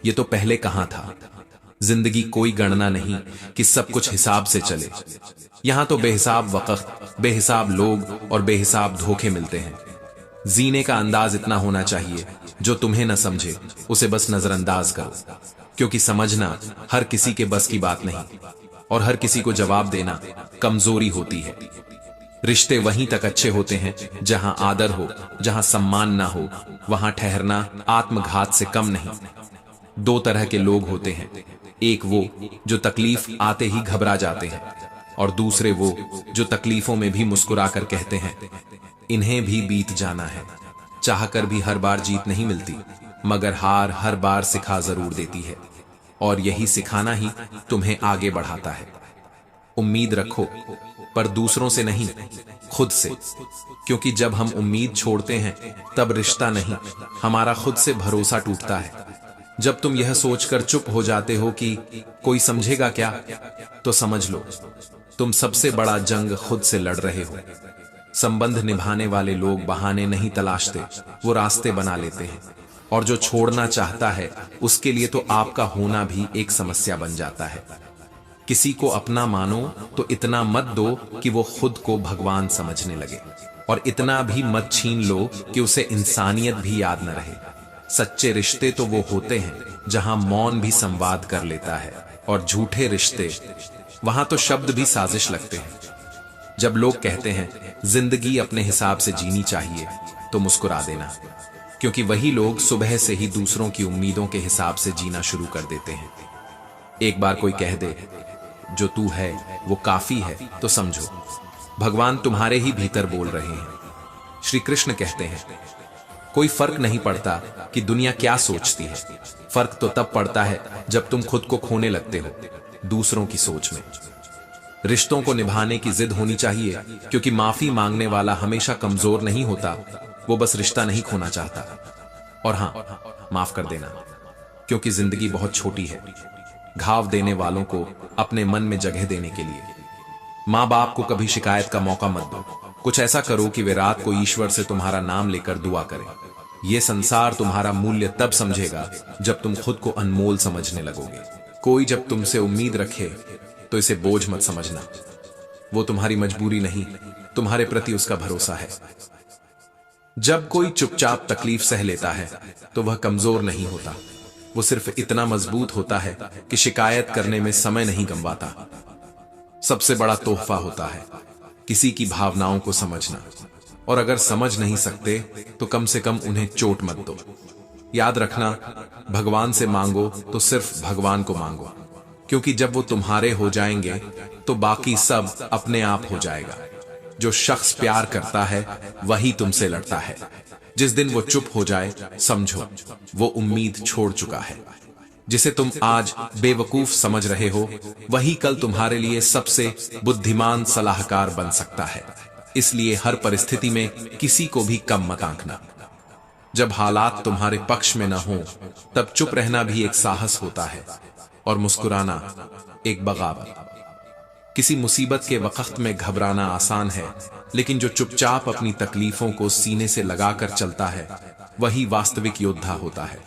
ये तो पहले कहां था। जिंदगी कोई गणना नहीं कि सब कुछ हिसाब से चले। यहां तो बेहिसाब वक्त, बेहिसाब लोग और बेहिसाब धोखे मिलते हैं। जीने का अंदाज इतना होना चाहिए, जो तुम्हें न समझे उसे बस नजरअंदाज करो, क्योंकि समझना हर किसी के बस की बात नहीं, और हर किसी को जवाब देना कमजोरी होती है। रिश्ते वहीं तक अच्छे होते हैं जहां आदर हो, जहां सम्मान ना हो, वहां ठहरना आत्मघात से कम नहीं। दो तरह के लोग होते हैं, एक वो जो तकलीफ आते ही घबरा जाते हैं, और दूसरे वो जो तकलीफों में भी मुस्कुराकर कहते हैं, इन्हें भी बीत जाना है। चाहकर भी हर बार जीत नहीं मिलती, मगर हार हर बार सिखा जरूर देती है, और यही सिखाना ही तुम्हें आगे बढ़ाता है। उम्मीद रखो, पर दूसरों से नहीं, खुद से, क्योंकि जब हम उम्मीद छोड़ते हैं तब रिश्ता नहीं, हमारा खुद से भरोसा टूटता है। जब तुम यह सोचकर चुप हो जाते हो कि कोई समझेगा क्या, तो समझ लो तुम सबसे बड़ा जंग खुद से लड़ रहे हो। संबंध निभाने वाले लोग बहाने नहीं तलाशते, वो रास्ते बना लेते हैं, और जो छोड़ना चाहता है उसके लिए तो आपका होना भी एक समस्या बन जाता है। किसी को अपना मानो तो इतना मत दो कि वो खुद को भगवान समझने लगे, और इतना भी मत छीन लो कि उसे इंसानियत भी याद न रहे। सच्चे रिश्ते तो वो होते हैं जहां मौन भी संवाद कर लेता है, और झूठे रिश्ते, वहां तो शब्द भी साजिश लगते हैं। जब लोग कहते हैं जिंदगी अपने हिसाब से जीनी चाहिए, तो मुस्कुरा देना, क्योंकि वही लोग सुबह से ही दूसरों की उम्मीदों के हिसाब से जीना शुरू कर देते हैं। एक बार कोई कह दे जो तू है वो काफी है, तो समझो भगवान तुम्हारे ही भीतर बोल रहे हैं। श्री कृष्ण कहते हैं कोई फर्क नहीं पड़ता कि दुनिया क्या सोचती है, फर्क तो तब पड़ता है जब तुम खुद को खोने लगते हो दूसरों की सोच में। रिश्तों को निभाने की जिद होनी चाहिए, क्योंकि माफी मांगने वाला हमेशा कमजोर नहीं होता, वो बस रिश्ता नहीं खोना चाहता। और हां, माफ कर देना, क्योंकि जिंदगी बहुत छोटी है घाव देने वालों को अपने मन में जगह देने के लिए। मां बाप को कभी शिकायत का मौका मत दो, कुछ ऐसा करो कि वे रात को ईश्वर से तुम्हारा नाम लेकर दुआ करें। यह संसार तुम्हारा मूल्य तब समझेगा जब तुम खुद को अनमोल समझने लगोगे। कोई जब तुमसे उम्मीद रखे तो इसे बोझ मत समझना, वो तुम्हारी मजबूरी नहीं, तुम्हारे प्रति उसका भरोसा है। जब कोई चुपचाप तकलीफ सह लेता है तो वह कमजोर नहीं होता, वो सिर्फ इतना मजबूत होता है कि शिकायत करने में समय नहीं गंवाता। सबसे बड़ा तोहफा होता है किसी की भावनाओं को समझना, और अगर समझ नहीं सकते तो कम से कम उन्हें चोट मत दो। याद रखना, भगवान से मांगो तो सिर्फ भगवान को मांगो, क्योंकि जब वो तुम्हारे हो जाएंगे तो बाकी सब अपने आप हो जाएगा। जो शख्स प्यार करता है वही तुमसे लड़ता है। जिस दिन वो चुप हो जाए, समझो वो उम्मीद छोड़ चुका है। जिसे तुम आज बेवकूफ समझ रहे हो, वही कल तुम्हारे लिए सबसे बुद्धिमान सलाहकार बन सकता है। इसलिए हर परिस्थिति में किसी को भी कम मत आंकना। जब हालात तुम्हारे पक्ष में न हो, तब चुप रहना भी एक साहस होता है, और मुस्कुराना एक बगावत। किसी मुसीबत के वक्त में घबराना आसान है, लेकिन जो चुपचाप अपनी तकलीफों को सीने से लगाकर चलता है, वही वास्तविक योद्धा होता है।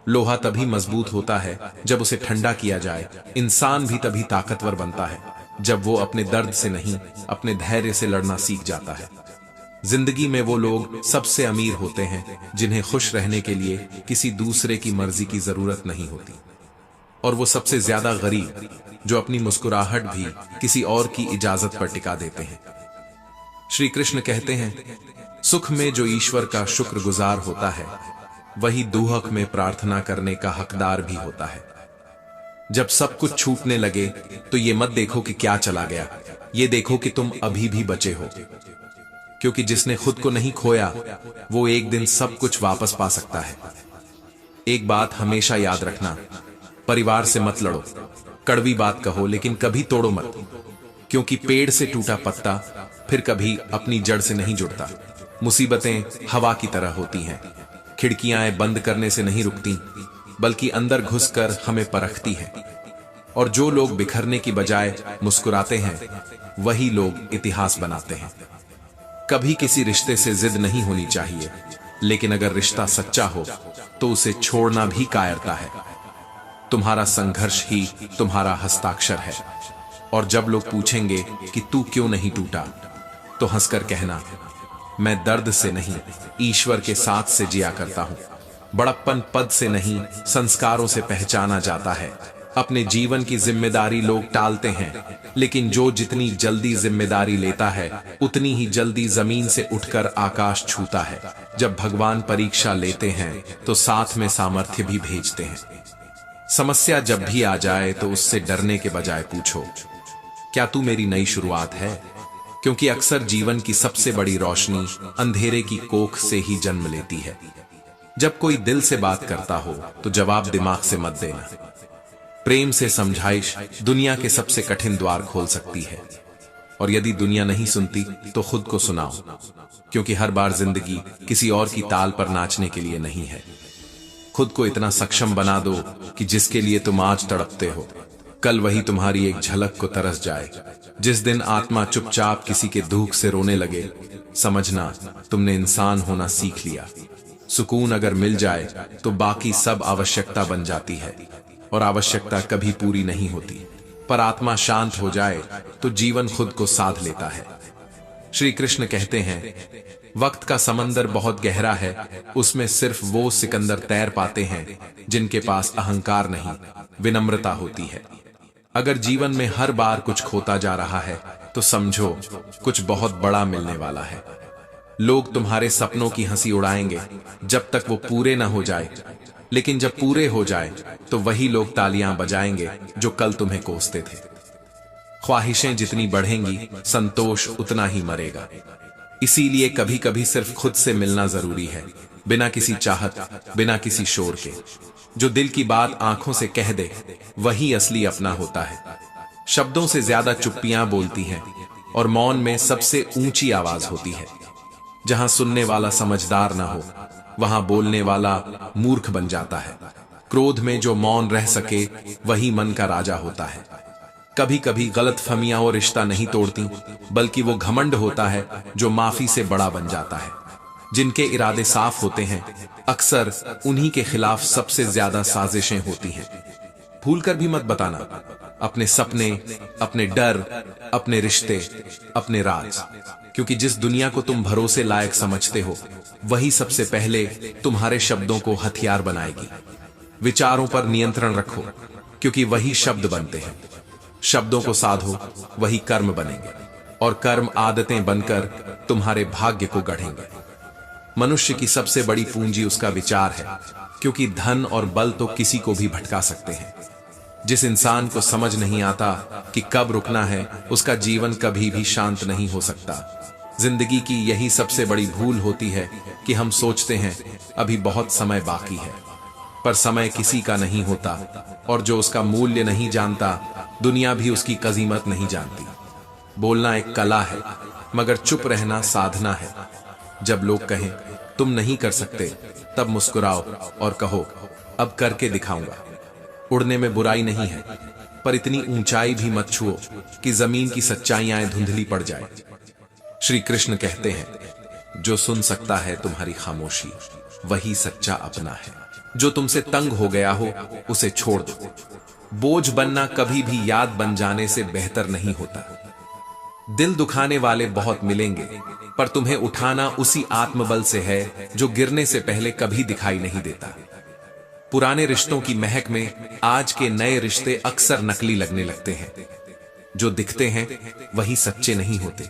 लोहा तभी मजबूत होता है जब उसे ठंडा किया जाए। इंसान भी तभी ताकतवर बनता है जब वो अपने दर्द से नहीं, अपने धैर्य से लड़ना सीख जाता है। जिंदगी में वो लोग सबसे अमीर होते हैं जिन्हें खुश रहने के लिए किसी दूसरे की मर्जी की जरूरत नहीं होती, और वो सबसे ज्यादा गरीब जो अपनी मुस्कुराहट भी किसी और की इजाजत पर टिका देते हैं। श्री कृष्ण कहते हैं सुख में जो ईश्वर का शुक्रगुजार होता है, वही दुहक में प्रार्थना करने का हकदार भी होता है। जब सब कुछ छूटने लगे तो ये मत देखो कि क्या चला गया, ये देखो कि तुम अभी भी बचे हो, क्योंकि जिसने खुद को नहीं खोया वो एक दिन सब कुछ वापस पा सकता है। एक बात हमेशा याद रखना, परिवार से मत लड़ो, कड़वी बात कहो, लेकिन कभी तोड़ो मत, क्योंकि पेड़ से टूटा पत्ता फिर कभी अपनी जड़ से नहीं जुड़ता। मुसीबतें हवा की तरह होती हैं, खिड़कियां बंद करने से नहीं रुकती, बल्कि अंदर घुसकर हमें परखती हैं। और जो लोग बिखरने की बजाय मुस्कुराते हैं, वही लोग इतिहास बनाते हैं। कभी किसी रिश्ते से जिद नहीं होनी चाहिए, लेकिन अगर रिश्ता सच्चा हो तो उसे छोड़ना भी कायरता है। तुम्हारा संघर्ष ही तुम्हारा हस्ताक्षर है, और जब लोग पूछेंगे कि तू क्यों नहीं टूटा, तो हंसकर कहना, मैं दर्द से नहीं, ईश्वर के साथ से जिया करता हूं। बड़प्पन पद से नहीं, संस्कारों से पहचाना जाता है। अपने जीवन की जिम्मेदारी लोग टालते हैं, लेकिन जो जितनी जल्दी जिम्मेदारी लेता है, उतनी ही जल्दी जमीन से उठकर आकाश छूता है। जब भगवान परीक्षा लेते हैं तो साथ में सामर्थ्य भी भेजते हैं। समस्या जब भी आ जाए तो उससे डरने के बजाय पूछो, क्या तू मेरी नई शुरुआत है? क्योंकि अक्सर जीवन की सबसे बड़ी रोशनी अंधेरे की कोख से ही जन्म लेती है। जब कोई दिल से बात करता हो तो जवाब दिमाग से मत देना। प्रेम से समझाइश दुनिया के सबसे कठिन द्वार खोल सकती है, और यदि दुनिया नहीं सुनती तो खुद को सुनाओ, क्योंकि हर बार जिंदगी किसी और की ताल पर नाचने के लिए नहीं है। खुद को इतना सक्षम बना दो कि जिसके लिए तुम आज तड़पते हो, कल वही तुम्हारी एक झलक को तरस जाए। जिस दिन आत्मा चुपचाप किसी के दुख से रोने लगे, समझना तुमने इंसान होना सीख लिया। सुकून अगर मिल जाए तो बाकी सब आवश्यकता बन जाती है, और आवश्यकता कभी पूरी नहीं होती। पर आत्मा शांत हो जाए तो जीवन खुद को साध लेता है। श्री कृष्ण कहते हैं वक्त का समंदर बहुत गहरा है, उसमें सिर्फ वो सिकंदर तैर पाते हैं जिनके पास अहंकार नहीं, विनम्रता होती है। अगर जीवन में हर बार कुछ खोता जा रहा है तो समझो कुछ बहुत बड़ा मिलने वाला है। लोग तुम्हारे सपनों की हंसी उड़ाएंगे जब तक वो पूरे ना हो जाए, लेकिन जब पूरे हो जाए तो वही लोग तालियां बजाएंगे जो कल तुम्हें कोसते थे। ख्वाहिशें जितनी बढ़ेंगी, संतोष उतना ही मरेगा। इसीलिए कभी कभी सिर्फ खुद से मिलना जरूरी है, बिना किसी चाहत, बिना किसी शोर के। जो दिल की बात आंखों से कह दे वही असली अपना होता है। शब्दों से ज्यादा चुप्पियां बोलती हैं और मौन में सबसे ऊंची आवाज होती है। जहां सुनने वाला समझदार ना हो वहां बोलने वाला मूर्ख बन जाता है। क्रोध में जो मौन रह सके वही मन का राजा होता है। कभी कभी गलतफहमियां और रिश्ता नहीं तोड़ती, बल्कि वो घमंड होता है जो माफी से बड़ा बन जाता है। जिनके इरादे साफ होते हैं अक्सर उन्हीं के खिलाफ सबसे ज्यादा साजिशें होती हैं। भूलकर भी मत बताना अपने सपने, अपने डर, अपने रिश्ते, अपने राज, क्योंकि जिस दुनिया को तुम भरोसे लायक समझते हो वही सबसे पहले तुम्हारे शब्दों को हथियार बनाएगी। विचारों पर नियंत्रण रखो, क्योंकि वही शब्द बनते हैं। शब्दों को साधो, वही कर्म बनेंगे, और कर्म आदतें बनकर तुम्हारे भाग्य को गढ़ेंगे। मनुष्य की सबसे बड़ी पूंजी उसका विचार है, क्योंकि धन और बल तो किसी को भी भटका सकते हैं। जिस इंसान को समझ नहीं आता कि कब रुकना है, उसका जीवन कभी भी शांत नहीं हो सकता। जिंदगी की यही सबसे बड़ी भूल होती है कि हम सोचते हैं अभी बहुत समय बाकी है, पर समय किसी का नहीं होता, और जो उसका मूल्य नहीं जानता दुनिया भी उसकी कीमत नहीं जानती। बोलना एक कला है, मगर चुप रहना साधना है। जब लोग कहें तुम नहीं कर सकते, तब मुस्कुराओ और कहो अब करके दिखाऊंगा। उड़ने में बुराई नहीं है, पर इतनी ऊंचाई भी मत छुओ कि जमीन की सच्चाइयां धुंधली पड़ जाए। श्री कृष्ण कहते हैं जो सुन सकता है तुम्हारी खामोशी वही सच्चा अपना है। जो तुमसे तंग हो गया हो उसे छोड़ दो। बोझ बनना कभी भी याद बन जाने से बेहतर नहीं होता। दिल दुखाने वाले बहुत मिलेंगे, पर तुम्हें उठाना उसी आत्मबल से है जो गिरने से पहले कभी दिखाई नहीं देता। पुराने रिश्तों की महक में आज के नए रिश्ते अक्सर नकली लगने लगते हैं। जो दिखते हैं वही सच्चे नहीं होते,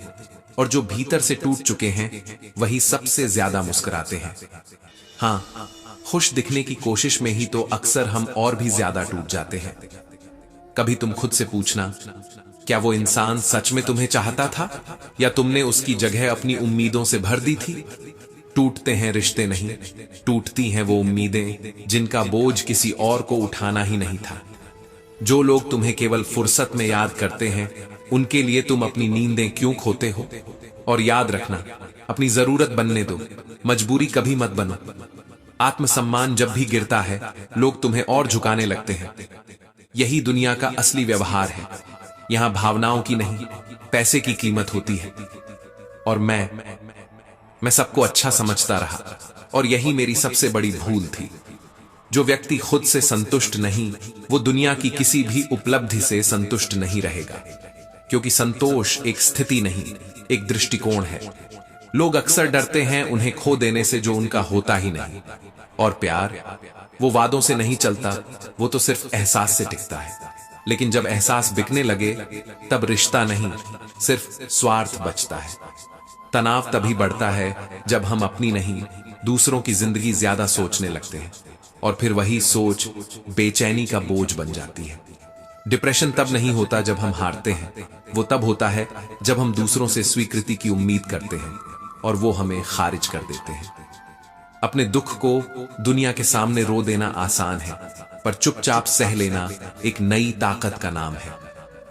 और जो भीतर से टूट चुके हैं वही सबसे ज्यादा मुस्कुराते हैं। हाँ, खुश दिखने की कोशिश में ही तो अक्सर हम और भी ज्यादा टूट जाते हैं। कभी तुम खुद से पूछना, क्या वो इंसान सच में तुम्हें चाहता था, या तुमने उसकी जगह अपनी उम्मीदों से भर दी थी? टूटते हैं रिश्ते नहीं, टूटती हैं वो उम्मीदें जिनका बोझ किसी और को उठाना ही नहीं था। जो लोग तुम्हें केवल फुर्सत में याद करते हैं, उनके लिए तुम अपनी नींदें क्यों खोते हो? और याद रखना, अपनी जरूरत बनने दो, मजबूरी कभी मत बनो। आत्मसम्मान जब भी गिरता है, लोग तुम्हें और झुकाने लगते हैं। यही दुनिया का असली व्यवहार है। यहां भावनाओं की नहीं, पैसे की कीमत होती है। और मैं सबको अच्छा समझता रहा, और यही मेरी सबसे बड़ी भूल थी। जो व्यक्ति खुद से संतुष्ट नहीं, वो दुनिया की किसी भी उपलब्धि से संतुष्ट नहीं रहेगा, क्योंकि संतोष एक स्थिति नहीं, एक दृष्टिकोण है। लोग अक्सर डरते हैं उन्हें खो देने से जो उनका होता ही नहीं। और प्यार, वो वादों से नहीं चलता, वो तो सिर्फ एहसास से टिकता है। लेकिन जब एहसास बिकने लगे, तब रिश्ता नहीं, सिर्फ स्वार्थ बचता है। तनाव तभी बढ़ता है जब हम अपनी नहीं, दूसरों की जिंदगी ज्यादा सोचने लगते हैं, और फिर वही सोच बेचैनी का बोझ बन जाती है। डिप्रेशन तब नहीं होता जब हम हारते हैं, वो तब होता है जब हम दूसरों से स्वीकृति की उम्मीद करते हैं और वो हमें खारिज कर देते हैं। अपने दुख को दुनिया के सामने रो देना आसान है, पर चुपचाप सह लेना एक नई ताकत का नाम है।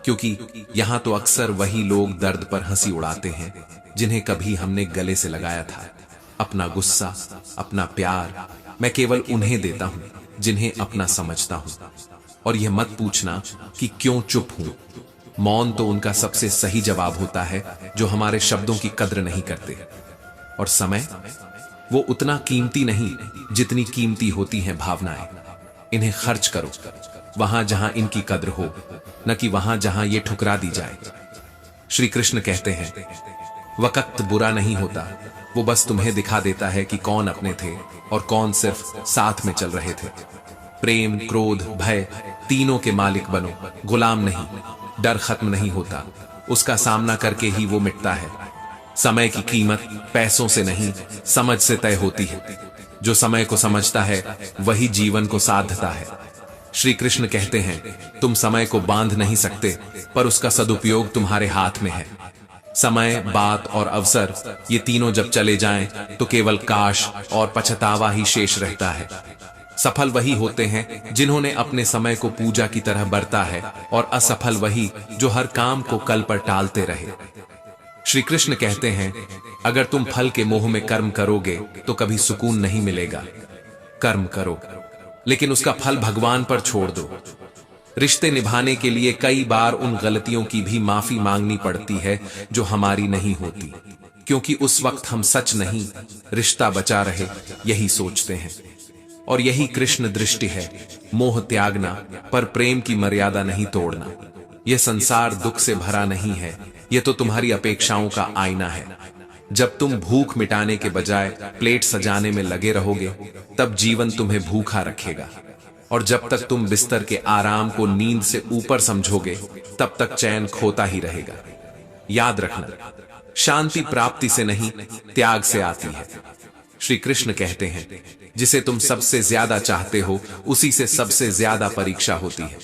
क्योंकि यहां तो अक्सर वही लोग दर्द पर हंसी उड़ाते हैं जिन्हें कभी हमने गले से लगाया था। अपना गुस्सा, अपना प्यार मैं केवल उन्हें देता हूं जिन्हें अपना समझता हूं। और यह मत पूछना कि क्यों चुप हूं। मौन तो उनका सबसे सही जवाब होता है जो हमारे शब्दों की कद्र नहीं करते। और समय, वो उतना कीमती नहीं जितनी कीमती होती हैं भावनाएं। इन्हें खर्च करो वहां जहां इनकी कद्र हो, न कि वहां जहां ये ठुकरा दी जाए। श्री कृष्ण कहते हैं वक्त बुरा नहीं होता, वो बस तुम्हें दिखा देता है कि कौन अपने थे और कौन सिर्फ साथ में चल रहे थे। प्रेम, क्रोध, भय तीनों के मालिक बनो, गुलाम नहीं। डर खत्म नहीं होता, उसका सामना करके ही वो मिटता है। समय की कीमत पैसों से नहीं, समझ से तय होती है। जो समय को समझता है वही जीवन को साधता है। श्री कृष्ण कहते हैं, तुम समय को बांध नहीं सकते, पर उसका सदुपयोग तुम्हारे हाथ में है। समय, बात और अवसर, ये तीनों जब चले जाएं, तो केवल काश और पछतावा ही शेष रहता है। सफल वही होते हैं जिन्होंने अपने समय को पूजा की तरह बरता है, और असफल वही जो हर काम को कल पर टालते रहे। श्री कृष्ण कहते हैं, अगर तुम फल के मोह में कर्म करोगे तो कभी सुकून नहीं मिलेगा। कर्म करो, लेकिन उसका फल भगवान पर छोड़ दो। रिश्ते निभाने के लिए कई बार उन गलतियों की भी माफी मांगनी पड़ती है जो हमारी नहीं होती, क्योंकि उस वक्त हम सच नहीं, रिश्ता बचा रहे यही सोचते हैं। और यही कृष्ण दृष्टि है, मोह त्यागना पर प्रेम की मर्यादा नहीं तोड़ना। यह संसार दुख से भरा नहीं है, यह तो तुम्हारी अपेक्षाओं का आईना है। जब तुम भूख मिटाने के बजाय प्लेट सजाने में लगे रहोगे, तब जीवन तुम्हें भूखा रखेगा। और जब तक तुम बिस्तर के आराम को नींद से ऊपर समझोगे, तब तक चैन खोता ही रहेगा। याद रखना, शांति प्राप्ति से नहीं, त्याग से आती है। श्री कृष्ण कहते हैं, जिसे तुम सबसे ज्यादा चाहते हो उसी से सबसे ज्यादा परीक्षा होती है,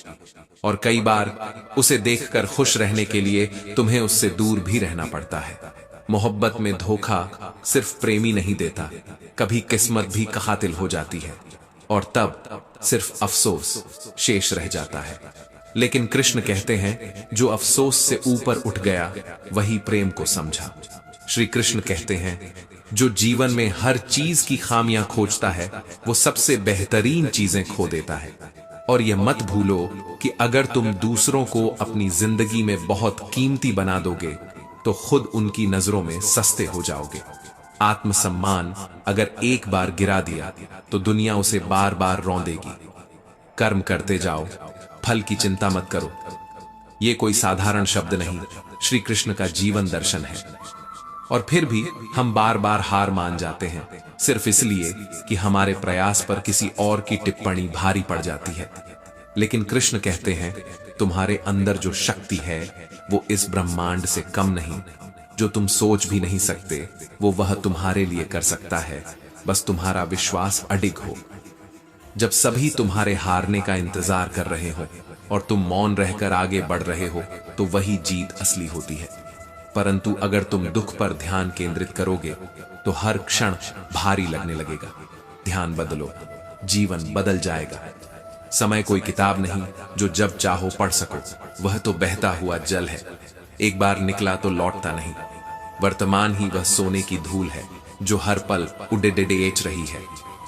और कई बार उसे देखकर खुश रहने के लिए तुम्हें उससे दूर भी रहना पड़ता है। मोहब्बत में धोखा सिर्फ प्रेमी नहीं देता, कभी किस्मत भी कातिल हो जाती है, और तब सिर्फ अफसोस शेष रह जाता है। लेकिन कृष्ण कहते हैं, जो अफसोस से ऊपर उठ गया वही प्रेम को समझा। श्री कृष्ण कहते हैं, जो जीवन में हर चीज की खामियां खोजता है वो सबसे बेहतरीन चीजें खो देता है। और यह मत भूलो कि अगर तुम दूसरों को अपनी जिंदगी में बहुत कीमती बना दोगे तो खुद उनकी नजरों में सस्ते हो जाओगे। आत्मसम्मान अगर एक बार गिरा दिया तो दुनिया उसे बार बार रौंदेगी। कर्म करते जाओ, फल की चिंता मत करो। ये कोई साधारण शब्द नहीं, श्री कृष्ण का जीवन दर्शन है। और फिर भी हम बार बार हार मान जाते हैं, सिर्फ इसलिए कि हमारे प्रयास पर किसी और की टिप्पणी भारी पड़ जाती है। लेकिन कृष्ण कहते हैं, तुम्हारे अंदर जो शक्ति है वो इस ब्रह्मांड से कम नहीं। जो तुम सोच भी नहीं सकते वो वह तुम्हारे लिए कर सकता है, बस तुम्हारा विश्वास अडिग हो। जब सभी तुम्हारे हारने का इंतजार कर रहे हो और तुम मौन रहकर आगे बढ़ रहे हो, तो वही जीत असली होती है। परंतु अगर तुम दुख पर ध्यान केंद्रित करोगे तो हर क्षण भारी लगने लगेगा। ध्यान बदलो, जीवन बदल जाएगा। समय कोई किताब नहीं जो जब चाहो पढ़ सको, वह तो बहता हुआ जल है, एक बार निकला तो लौटता नहीं। वर्तमान ही वह सोने की धूल है जो हर पल उड़ेच रही है,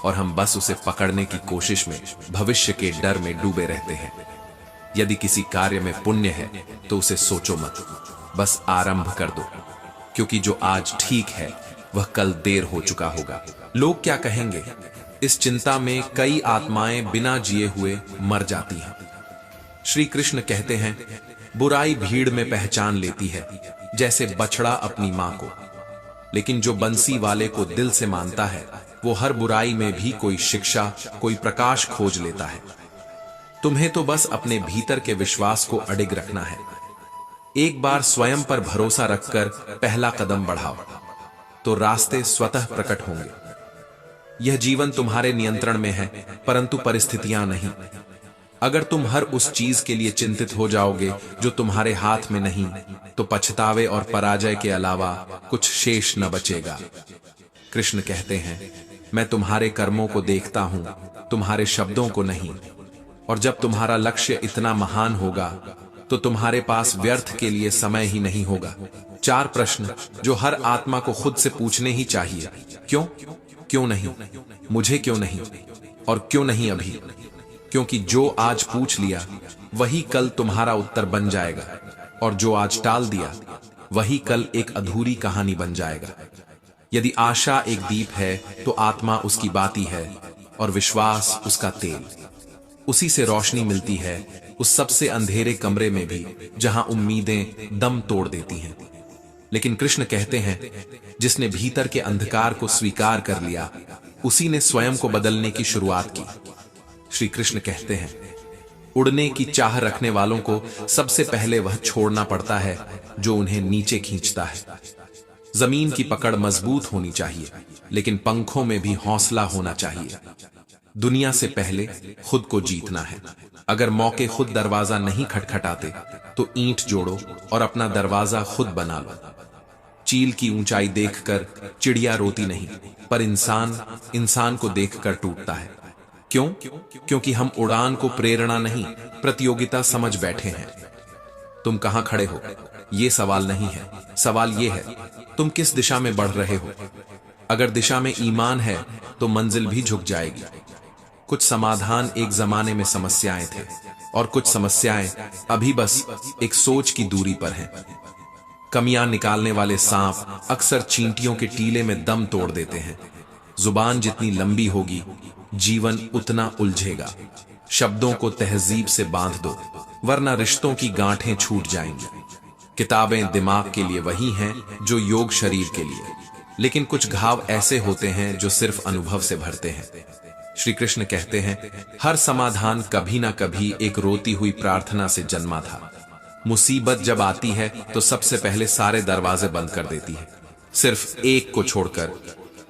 और हम बस उसे पकड़ने की कोशिश में भविष्य के डर में डूबे रहते हैं। यदि किसी कार्य में पुण्य है तो उसे सोचो मत, बस आरंभ कर दो, क्योंकि जो आज ठीक है वह कल देर हो चुका होगा। लोग क्या कहेंगे, इस चिंता में कई आत्माएं बिना जिए हुए मर जाती हैं। श्री कृष्ण कहते हैं, बुराई भीड़ में पहचान लेती है जैसे बछड़ा अपनी मां को, लेकिन जो बंसी वाले को दिल से मानता है वो हर बुराई में भी कोई शिक्षा, कोई प्रकाश खोज लेता है। तुम्हें तो बस अपने भीतर के विश्वास को अडिग रखना है। एक बार स्वयं पर भरोसा रखकर पहला कदम बढ़ाओ तो रास्ते स्वतः प्रकट होंगे। यह जीवन तुम्हारे नियंत्रण में है, परंतु परिस्थितियां नहीं। अगर तुम हर उस चीज के लिए चिंतित हो जाओगे जो तुम्हारे हाथ में नहीं, तो पछतावे और पराजय के अलावा कुछ शेष न बचेगा। कृष्ण कहते हैं, मैं तुम्हारे कर्मों को देखता हूं, तुम्हारे शब्दों को नहीं। और जब तुम्हारा लक्ष्य इतना महान होगा तो तुम्हारे पास व्यर्थ के लिए समय ही नहीं होगा। 4 प्रश्न जो हर आत्मा को खुद से पूछने ही चाहिए। क्यों? क्यों नहीं? मुझे क्यों नहीं? और क्यों नहीं अभी? क्योंकि जो आज पूछ लिया वही कल तुम्हारा उत्तर बन जाएगा, और जो आज टाल दिया वही कल एक अधूरी कहानी बन जाएगा। यदि आशा एक दीप है तो आत्मा उसकी बाती है, और विश्वास उसका तेल। उसी से रोशनी मिलती है उस सबसे अंधेरे कमरे में भी जहां उम्मीदें दम तोड़ देती हैं। लेकिन कृष्ण कहते हैं, जिसने भीतर के अंधकार को स्वीकार कर लिया, उसी ने स्वयं को बदलने की शुरुआत की। श्री कृष्ण कहते हैं, उड़ने की चाह रखने वालों को सबसे पहले वह छोड़ना पड़ता है जो उन्हें नीचे खींचता है। जमीन की पकड़ मजबूत होनी चाहिए, लेकिन पंखों में भी हौसला होना चाहिए। दुनिया से पहले खुद को जीतना है। अगर मौके खुद दरवाजा नहीं खटखटाते तो ईंट जोड़ो और अपना दरवाजा खुद बना लो। चील की ऊंचाई देखकर चिड़िया रोती नहीं, पर इंसान को देखकर टूटता है। क्यों? क्योंकि हम उड़ान को प्रेरणा नहीं, प्रतियोगिता समझ बैठे हैं। तुम कहां खड़े हो, यह सवाल नहीं है। सवाल यह है, तुम किस दिशा में बढ़ रहे हो। अगर दिशा में ईमान है तो मंजिल भी झुक जाएगी। कुछ समाधान एक जमाने में समस्याएं थे, और कुछ समस्याएं अभी बस एक सोच की दूरी पर हैं। कमियां निकालने वाले सांप अक्सर चींटियों के टीले में दम तोड़ देते हैं। जुबान जितनी लंबी होगी, जीवन उतना उलझेगा। शब्दों को तहजीब से बांध दो, वरना रिश्तों की गांठें छूट जाएंगी। किताबें दिमाग के लिए वही हैं जो योग शरीर के लिए, लेकिन कुछ घाव ऐसे होते हैं जो सिर्फ अनुभव से भरते हैं। श्री कृष्ण कहते हैं, हर समाधान कभी ना कभी एक रोती हुई प्रार्थना से जन्मा था। मुसीबत जब आती है तो सबसे पहले सारे दरवाजे बंद कर देती है, सिर्फ एक को छोड़कर,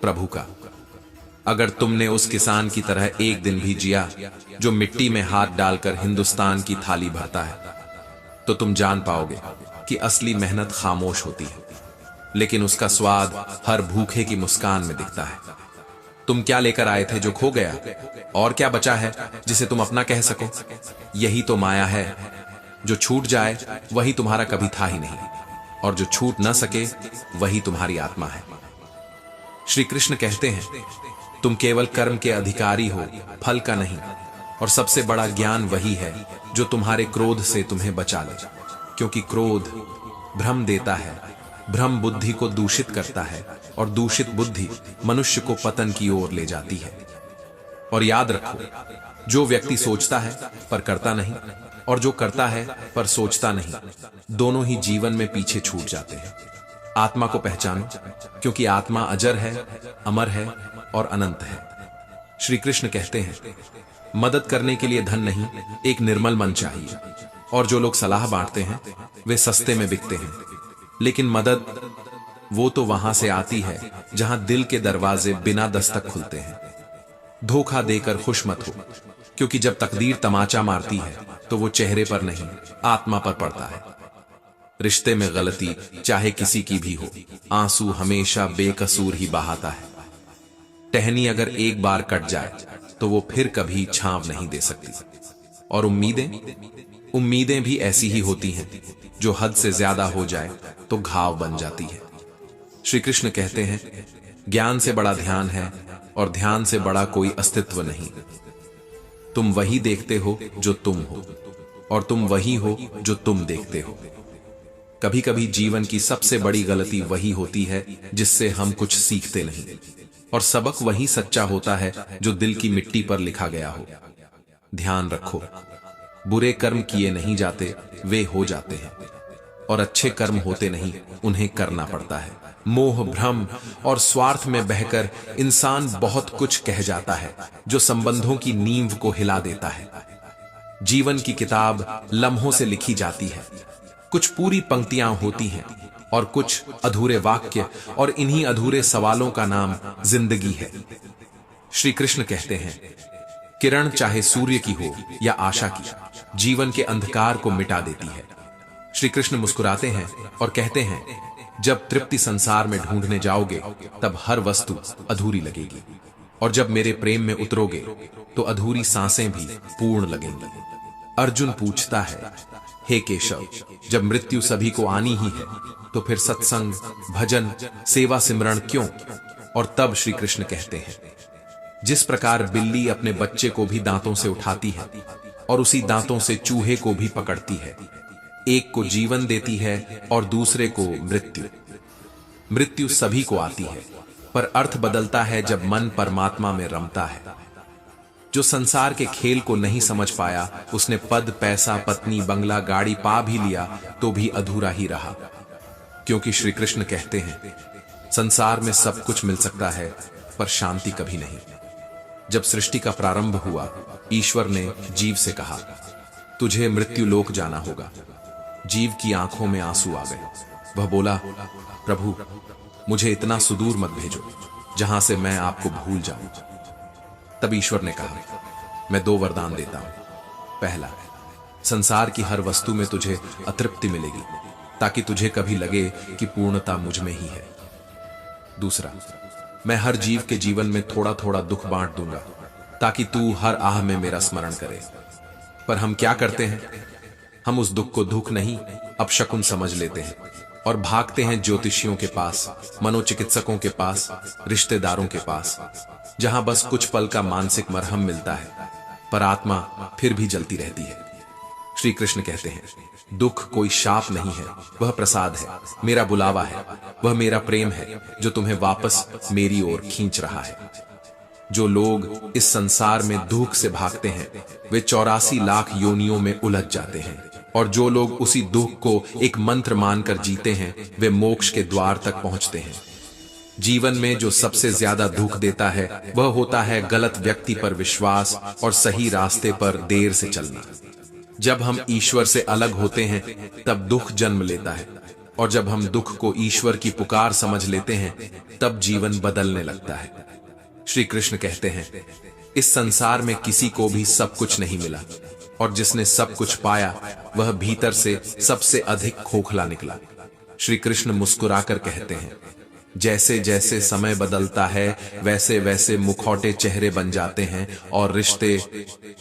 प्रभु का। अगर तुमने उस किसान की तरह एक दिन भी जिया जो मिट्टी में हाथ डालकर हिंदुस्तान की थाली भरता है, तो तुम जान पाओगे कि असली मेहनत खामोश होती है, लेकिन उसका स्वाद हर भूखे की मुस्कान में दिखता है। तुम क्या लेकर आए थे जो खो गया, और क्या बचा है जिसे तुम अपना कह सको? यही तो माया है। जो छूट जाए वही तुम्हारा कभी था ही नहीं, और जो छूट न सके वही तुम्हारी आत्मा है। श्री कृष्ण कहते हैं, तुम केवल कर्म के अधिकारी हो, फल का नहीं। और सबसे बड़ा ज्ञान वही है जो तुम्हारे क्रोध से तुम्हें बचा ले, क्योंकि क्रोध भ्रम देता है, भ्रम बुद्धि को दूषित करता है, और दूषित बुद्धि मनुष्य को पतन की ओर ले जाती है। और याद रखो, जो व्यक्ति सोचता है पर करता नहीं, और जो करता है पर सोचता नहीं, दोनों ही जीवन में पीछे छूट जाते हैं। आत्मा को पहचानो, क्योंकि आत्मा अजर है, अमर है और अनंत है। श्री कृष्ण कहते हैं, मदद करने के लिए धन नहीं, एक निर्मल मन चाहिए। और जो लोग सलाह बांटते हैं वे सस्ते में बिकते हैं, लेकिन मदद वो तो वहां से आती है जहां दिल के दरवाजे बिना दस्तक खुलते हैं। धोखा देकर खुश मत हो, क्योंकि जब तकदीर तमाचा मारती है तो वो चेहरे पर नहीं, आत्मा पर पड़ता है। रिश्ते में गलती चाहे किसी की भी हो, आंसू हमेशा बेकसूर ही बहाता है। टहनी अगर एक बार कट जाए तो वो फिर कभी छांव नहीं दे सकती। और उम्मीदें भी ऐसी ही होती हैं, जो हद से ज्यादा हो जाए तो घाव बन जाती है। श्री कृष्ण कहते हैं, ज्ञान से बड़ा ध्यान है, और ध्यान से बड़ा कोई अस्तित्व नहीं। तुम वही देखते हो जो तुम हो, और तुम वही हो जो तुम देखते हो। कभी कभी जीवन की सबसे बड़ी गलती वही होती है जिससे हम कुछ सीखते नहीं, और सबक वही सच्चा होता है जो दिल की मिट्टी पर लिखा गया हो। ध्यान रखो, बुरे कर्म किए नहीं जाते, वे हो जाते हैं, और अच्छे कर्म होते नहीं, उन्हें करना पड़ता है। मोह, भ्रम और स्वार्थ में बहकर इंसान बहुत कुछ कह जाता है जो संबंधों की नींव को हिला देता है। जीवन की किताब लम्हों से लिखी जाती है, कुछ पूरी पंक्तियां होती हैं और कुछ अधूरे वाक्य, और इन्हीं अधूरे सवालों का नाम जिंदगी है। श्री कृष्ण कहते हैं, किरण चाहे सूर्य की हो या आशा की, जीवन के अंधकार को मिटा देती है। श्री कृष्ण मुस्कुराते हैं और कहते हैं, जब तृप्ति संसार में ढूंढने जाओगे तब हर वस्तु अधूरी लगेगी, और जब मेरे प्रेम में उतरोगे तो अधूरी सांसें भी पूर्ण लगेंगी। अर्जुन पूछता है, हे केशव, जब मृत्यु सभी को आनी ही है तो फिर सत्संग, भजन, सेवा, सिमरण क्यों? और तब श्री कृष्ण कहते हैं, जिस प्रकार बिल्ली अपने बच्चे को भी दांतों से उठाती है और उसी दांतों से चूहे को भी पकड़ती है, एक को जीवन देती है और दूसरे को मृत्यु। मृत्यु सभी को आती है, पर अर्थ बदलता है जब मन परमात्मा में रमता है। जो संसार के खेल को नहीं समझ पाया, उसने पद, पैसा, पत्नी, बंगला, गाड़ी पा भी लिया तो भी अधूरा ही रहा। क्योंकि श्री कृष्ण कहते हैं, संसार में सब कुछ मिल सकता है पर शांति कभी नहीं। जब सृष्टि का प्रारंभ हुआ, ईश्वर ने जीव से कहा, तुझे मृत्यु लोक जाना होगा। जीव की आंखों में आंसू आ गए। वह बोला, प्रभु, मुझे इतना सुदूर मत भेजो जहां से मैं आपको भूल जाऊं। तब ईश्वर ने कहा, मैं 2 वरदान देता हूं। पहला, संसार की हर वस्तु में तुझे अतृप्ति मिलेगी ताकि तुझे कभी लगे कि पूर्णता मुझ में ही है। दूसरा, मैं हर जीव के जीवन में थोड़ा थोड़ा दुख बांट दूंगा ताकि तू हर आह में मेरा स्मरण करे। पर हम क्या करते हैं? हम उस दुख को दुख नहीं, अपशकुन समझ लेते हैं और भागते हैं ज्योतिषियों के पास, मनोचिकित्सकों के पास, रिश्तेदारों के पास, जहां बस कुछ पल का मानसिक मरहम मिलता है, पर आत्मा फिर भी जलती रहती है। श्री कृष्ण कहते हैं, दुख कोई शाप नहीं है, वह प्रसाद है, मेरा बुलावा है, वह मेरा प्रेम है जो तुम्हें वापस मेरी ओर खींच रहा है। जो लोग इस संसार में दुख से भागते हैं वे 84 लाख योनियों में उलझ जाते हैं, और जो लोग उसी दुख को एक मंत्र मानकर जीते हैं वे मोक्ष के द्वार तक पहुंचते हैं। जीवन में जो सबसे ज्यादा दुख देता है वह होता है गलत व्यक्ति पर विश्वास और सही रास्ते पर देर से चलना। जब हम ईश्वर से अलग होते हैं तब दुख जन्म लेता है, और जब हम दुख को ईश्वर की पुकार समझ लेते हैं तब जीवन बदलने लगता है। श्री कृष्ण कहते हैं, इस संसार में किसी को भी सब कुछ नहीं मिला, और जिसने सब कुछ पाया वह भीतर से सबसे अधिक खोखला निकला। श्री कृष्ण मुस्कुराकर कहते हैं, जैसे जैसे समय बदलता है वैसे वैसे मुखौटे चेहरे बन जाते हैं और रिश्ते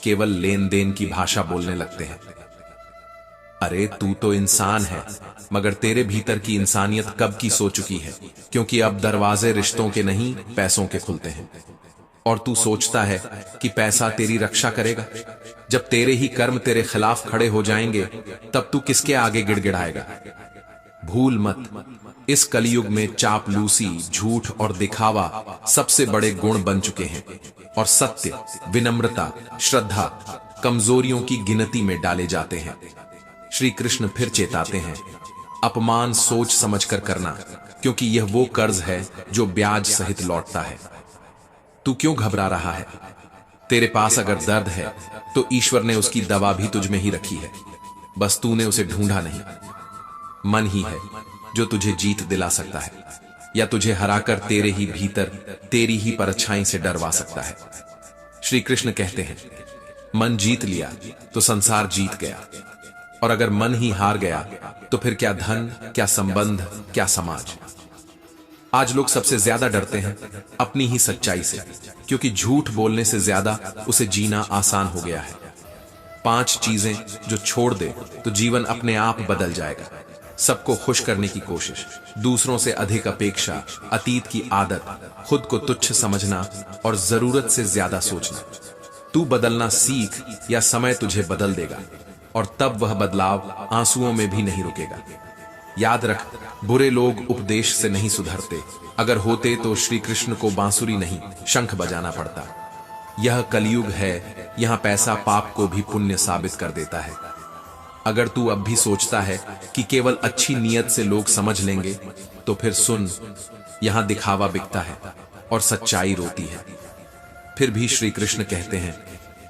केवल लेन देन की भाषा बोलने लगते हैं। अरे तू तो इंसान है, मगर तेरे भीतर की इंसानियत कब की सो चुकी है, क्योंकि अब दरवाजे रिश्तों के नहीं पैसों के खुलते हैं। और तू सोचता है कि पैसा तेरी रक्षा करेगा। जब तेरे ही कर्म तेरे खिलाफ खड़े हो जाएंगे तब तू किसके आगे गिड़गिड़ाएगा? भूल मत, इस कलयुग में चापलूसी, झूठ और दिखावा सबसे बड़े गुण बन चुके हैं, और सत्य, विनम्रता, श्रद्धा कमजोरियों की गिनती में डाले जाते हैं। श्री कृष्ण फिर चेताते हैं, अपमान सोच समझकर करना, क्योंकि यह वो कर्ज है जो ब्याज सहित लौटता है। तू क्यों घबरा रहा है? तेरे पास अगर दर्द है तो ईश्वर ने उसकी दवा भी तुझ में ही रखी है, बस तूने उसे ढूंढा नहीं। मन ही है जो तुझे जीत दिला सकता है, या तुझे हराकर तेरे ही भीतर तेरी ही परछाई से डरवा सकता है। श्री कृष्ण कहते हैं, मन जीत लिया तो संसार जीत गया, और अगर मन ही हार गया तो फिर क्या धन, क्या संबंध, क्या समाज। आज लोग सबसे ज्यादा डरते हैं अपनी ही सच्चाई से, क्योंकि झूठ बोलने से ज्यादा उसे जीना आसान हो गया है। 5 चीजें जो छोड़ दे तो जीवन अपने आप बदल जाएगा। सबको खुश करने की कोशिश, दूसरों से अधिक अपेक्षा, अतीत की आदत, खुद को तुच्छ समझना और जरूरत से ज्यादा सोचना। तू बदलना सीख या समय तुझे बदल देगा, और तब वह बदलाव आंसुओं में भी नहीं रुकेगा। याद रख, बुरे लोग उपदेश से नहीं सुधरते, अगर होते तो श्री कृष्ण को बांसुरी नहीं शंख बजाना पड़ता। यह कलयुग है, यहां पैसा पाप को भी पुण्य साबित कर देता है। अगर तू अब भी सोचता है कि केवल अच्छी नीयत से लोग समझ लेंगे तो फिर सुन, यहां दिखावा बिकता है और सच्चाई रोती है। फिर भी श्री कृष्ण कहते हैं,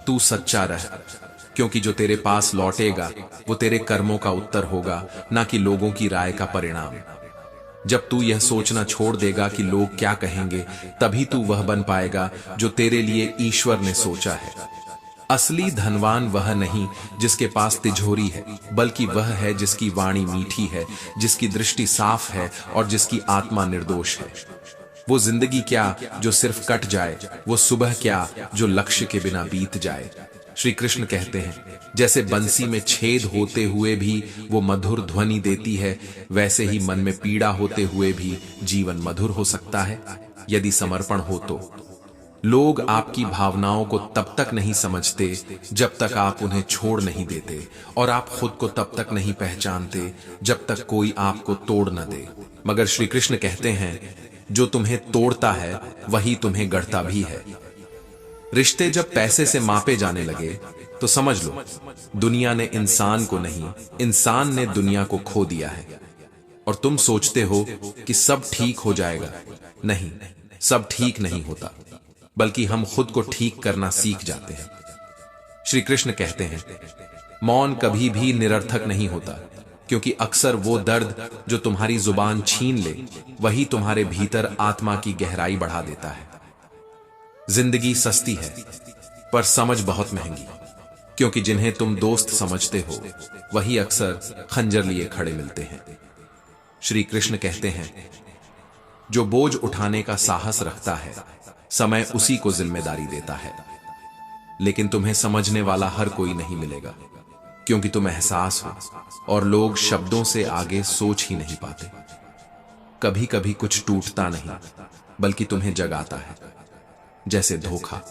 तू सच्चा रह, क्योंकि जो तेरे पास लौटेगा वो तेरे कर्मों का उत्तर होगा, ना कि लोगों की राय का परिणाम। जब तू यह सोचना छोड़ देगा कि लोग क्या कहेंगे, तभी तू वह बन पाएगा जो तेरे लिए ईश्वर ने सोचा है। असली धनवान वह नहीं जिसके पास तिजोरी है, बल्कि वह है जिसकी वाणी मीठी है, जिसकी दृष्टि साफ है और जिसकी आत्मा निर्दोष है। वो जिंदगी क्या जो सिर्फ कट जाए, वो सुबह क्या जो लक्ष्य के बिना बीत जाए। श्री कृष्ण कहते हैं, जैसे बंसी में छेद होते हुए भी वो मधुर ध्वनि देती है, वैसे ही मन में पीड़ा होते हुए भी जीवन मधुर हो सकता है यदि समर्पण हो तो। लोग आपकी भावनाओं को तब तक नहीं समझते जब तक आप उन्हें छोड़ नहीं देते, और आप खुद को तब तक नहीं पहचानते जब तक कोई आपको तोड़ न दे। मगर श्री कृष्ण कहते हैं, जो तुम्हें तोड़ता है वही तुम्हें गढ़ता भी है। रिश्ते जब पैसे से मापे जाने लगे तो समझ लो, दुनिया ने इंसान को नहीं, इंसान ने दुनिया को खो दिया है। और तुम सोचते हो कि सब ठीक हो जाएगा। नहीं, सब ठीक नहीं होता, बल्कि हम खुद को ठीक करना सीख जाते हैं। श्री कृष्ण कहते हैं, मौन कभी भी निरर्थक नहीं होता, क्योंकि अक्सर वो दर्द जो तुम्हारी जुबान छीन ले, वही तुम्हारे भीतर आत्मा की गहराई बढ़ा देता है। जिंदगी सस्ती है, पर समझ बहुत महंगी, क्योंकि जिन्हें तुम दोस्त समझते हो वही अक्सर खंजर लिए खड़े मिलते हैं। श्री कृष्ण कहते हैं, जो बोझ उठाने का साहस रखता है, समय उसी को जिम्मेदारी देता है। लेकिन तुम्हें समझने वाला हर कोई नहीं मिलेगा, क्योंकि तुम एहसास हो और लोग शब्दों से आगे सोच ही नहीं पाते। कभी कभी कुछ टूटता नहीं, बल्कि तुम्हें जगाता है, जैसे धोखा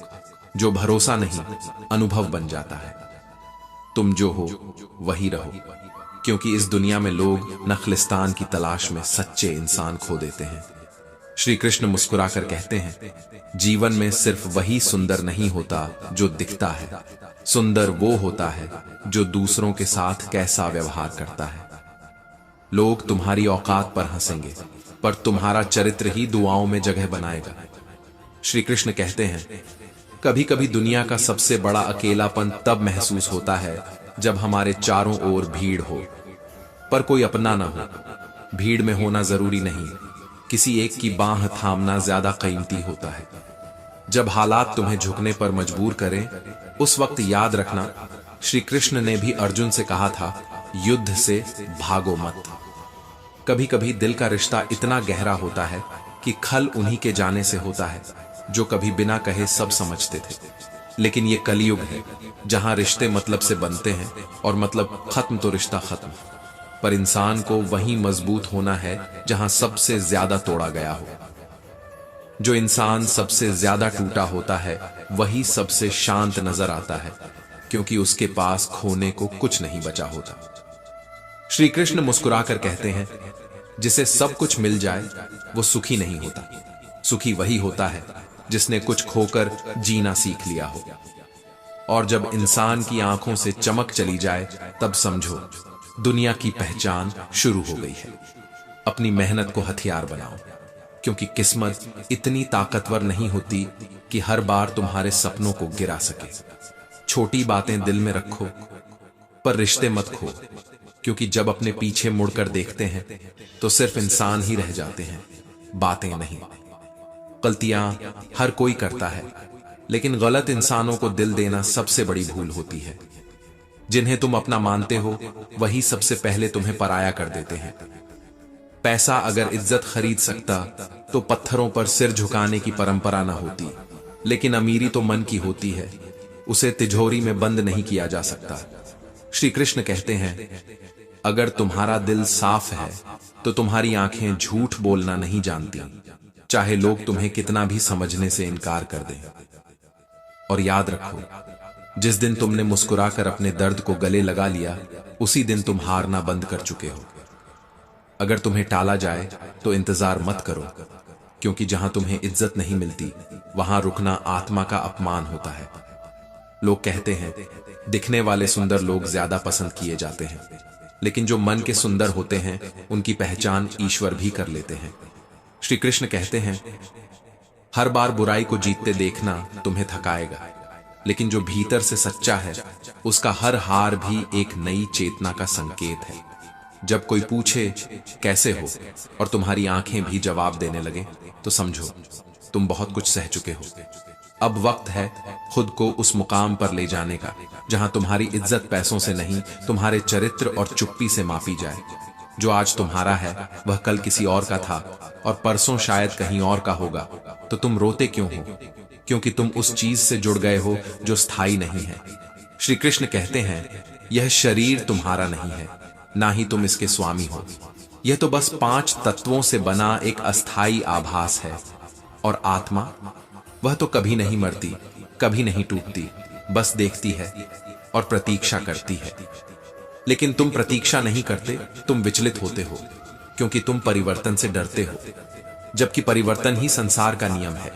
जो भरोसा नहीं अनुभव बन जाता है। तुम जो हो वही रहो, क्योंकि इस दुनिया में लोग नखलिस्तान की तलाश में सच्चे इंसान खो देते हैं। श्री कृष्ण मुस्कुराकर कहते हैं, जीवन में सिर्फ वही सुंदर नहीं होता जो दिखता है, सुंदर वो होता है जो दूसरों के साथ कैसा व्यवहार करता है। लोग तुम्हारी औकात पर हंसेंगे, पर तुम्हारा चरित्र ही दुआओं में जगह बनाएगा। श्री कृष्ण कहते हैं, कभी कभी दुनिया का सबसे बड़ा अकेलापन तब महसूस होता है जब हमारे चारों ओर भीड़ हो, पर कोई अपना ना हो। भीड़ में होना जरूरी नहीं, किसी एक की बाह थामना ज्यादा कीमती होता है। जब हालात तुम्हें झुकने पर मजबूर करें, उस वक्त याद रखना, श्री कृष्ण ने भी अर्जुन से कहा था, युद्ध से भागो मत। कभी कभी दिल का रिश्ता इतना गहरा होता है कि खल उन्हीं के जाने से होता है जो कभी बिना कहे सब समझते थे। लेकिन ये कलयुग है, जहां रिश्ते मतलब से बनते हैं, और मतलब खत्म तो रिश्ता खत्म। पर इंसान को वहीं मजबूत होना है जहां सबसे ज्यादा तोड़ा गया हो। जो इंसान सबसे ज्यादा टूटा होता है, वही सबसे शांत नजर आता है, क्योंकि उसके पास खोने को कुछ नहीं बचा होता। श्री कृष्ण मुस्कुराकर कहते हैं, जिसे सब कुछ मिल जाए वो सुखी नहीं होता। सुखी वही होता है जिसने कुछ खोकर जीना सीख लिया हो। और जब इंसान की आंखों से चमक चली जाए, तब समझो दुनिया की पहचान शुरू हो गई है। अपनी मेहनत को हथियार बनाओ, क्योंकि किस्मत इतनी ताकतवर नहीं होती कि हर बार तुम्हारे सपनों को गिरा सके। छोटी बातें दिल में रखो, पर रिश्ते मत खो, क्योंकि जब अपने पीछे मुड़कर देखते हैं तो सिर्फ इंसान ही रह जाते हैं, बातें नहीं। गलतियां हर कोई करता है, लेकिन गलत इंसानों को दिल देना सबसे बड़ी भूल होती है। जिन्हें तुम अपना मानते हो, वही सबसे पहले तुम्हें पराया कर देते हैं। पैसा अगर इज्जत खरीद सकता तो पत्थरों पर सिर झुकाने की परंपरा ना होती। लेकिन अमीरी तो मन की होती है, उसे तिजोरी में बंद नहीं किया जा सकता। श्री कृष्ण कहते हैं, अगर तुम्हारा दिल साफ है तो तुम्हारी आंखें झूठ बोलना नहीं जानती, चाहे लोग तुम्हें कितना भी समझने से इनकार कर दें। और याद रखो, जिस दिन तुमने मुस्कुराकर अपने दर्द को गले लगा लिया, उसी दिन तुम हारना बंद कर चुके हो। अगर तुम्हें टाला जाए तो इंतजार मत करो, क्योंकि जहां तुम्हें इज्जत नहीं मिलती, वहां रुकना आत्मा का अपमान होता है। लोग कहते हैं, दिखने वाले सुंदर लोग ज्यादा पसंद किए जाते हैं, लेकिन जो मन के सुंदर होते हैं, उनकी पहचान ईश्वर भी कर लेते हैं। श्री कृष्ण कहते हैं, हर बार बुराई को जीतते देखना तुम्हें थकाएगा, लेकिन जो भीतर से सच्चा है, उसका हर हार भी एक नई चेतना का संकेत है। जब कोई पूछे कैसे हो और तुम्हारी आंखें भी जवाब देने लगे, तो समझो तुम बहुत कुछ सह चुके हो। अब वक्त है खुद को उस मुकाम पर ले जाने का, जहां तुम्हारी इज्जत पैसों से नहीं, तुम्हारे चरित्र और चुप्पी से मापी जाए। जो आज तुम्हारा है, वह कल किसी और का था, और परसों शायद कहीं और का होगा। तो तुम रोते क्यों हो? क्योंकि तुम उस चीज से जुड़ गए हो जो स्थायी नहीं है। श्री कृष्ण कहते हैं, यह शरीर तुम्हारा नहीं है, ना ही तुम इसके स्वामी हो। यह तो बस 5 तत्वों से बना एक अस्थाई आभास है। और आत्मा, वह तो कभी नहीं मरती, कभी नहीं टूटती, बस देखती है और प्रतीक्षा करती है। लेकिन तुम प्रतीक्षा नहीं करते, तुम विचलित होते हो, क्योंकि तुम परिवर्तन से डरते हो, जबकि परिवर्तन ही संसार का नियम है।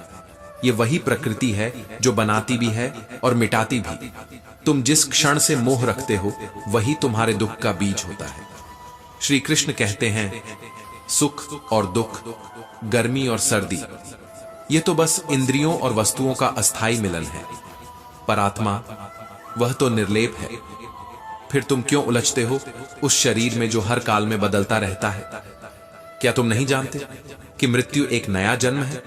ये वही प्रकृति है जो बनाती भी है और मिटाती भी। तुम जिस क्षण से मोह रखते हो, वही तुम्हारे दुख का बीज होता है। श्री कृष्ण कहते हैं, सुख और दुख, गर्मी और सर्दी, ये तो बस इंद्रियों और वस्तुओं का अस्थाई मिलन है, पर आत्मा वह तो निर्लेप है। फिर तुम क्यों उलझते हो उस शरीर में जो हर काल में बदलता रहता है? क्या तुम नहीं जानते कि मृत्यु एक नया जन्म है?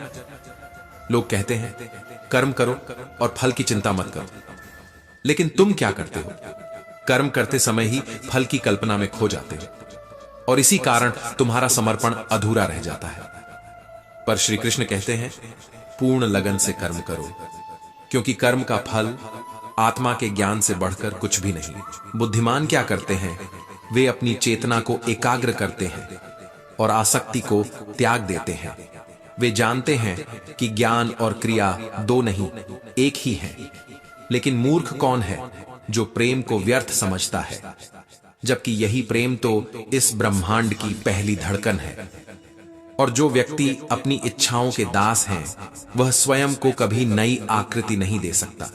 लोग कहते हैं, कर्म करो और फल की चिंता मत करो, लेकिन तुम क्या करते हो? कर्म करते समय ही फल की कल्पना में खो जाते हो, और इसी कारण तुम्हारा समर्पण अधूरा रह जाता है। पर श्री कृष्ण कहते हैं, पूर्ण लगन से कर्म करो, क्योंकि कर्म का फल आत्मा के ज्ञान से बढ़कर कुछ भी नहीं। बुद्धिमान क्या करते हैं? वे अपनी चेतना को एकाग्र करते हैं और आसक्ति को त्याग देते हैं। वे जानते हैं कि ज्ञान और क्रिया दो नहीं, एक ही है। लेकिन मूर्ख कौन है जो प्रेम को व्यर्थ समझता है, जबकि यही प्रेम तो इस ब्रह्मांड की पहली धड़कन है। और जो व्यक्ति अपनी इच्छाओं के दास हैं, वह स्वयं को कभी नई आकृति नहीं दे सकता।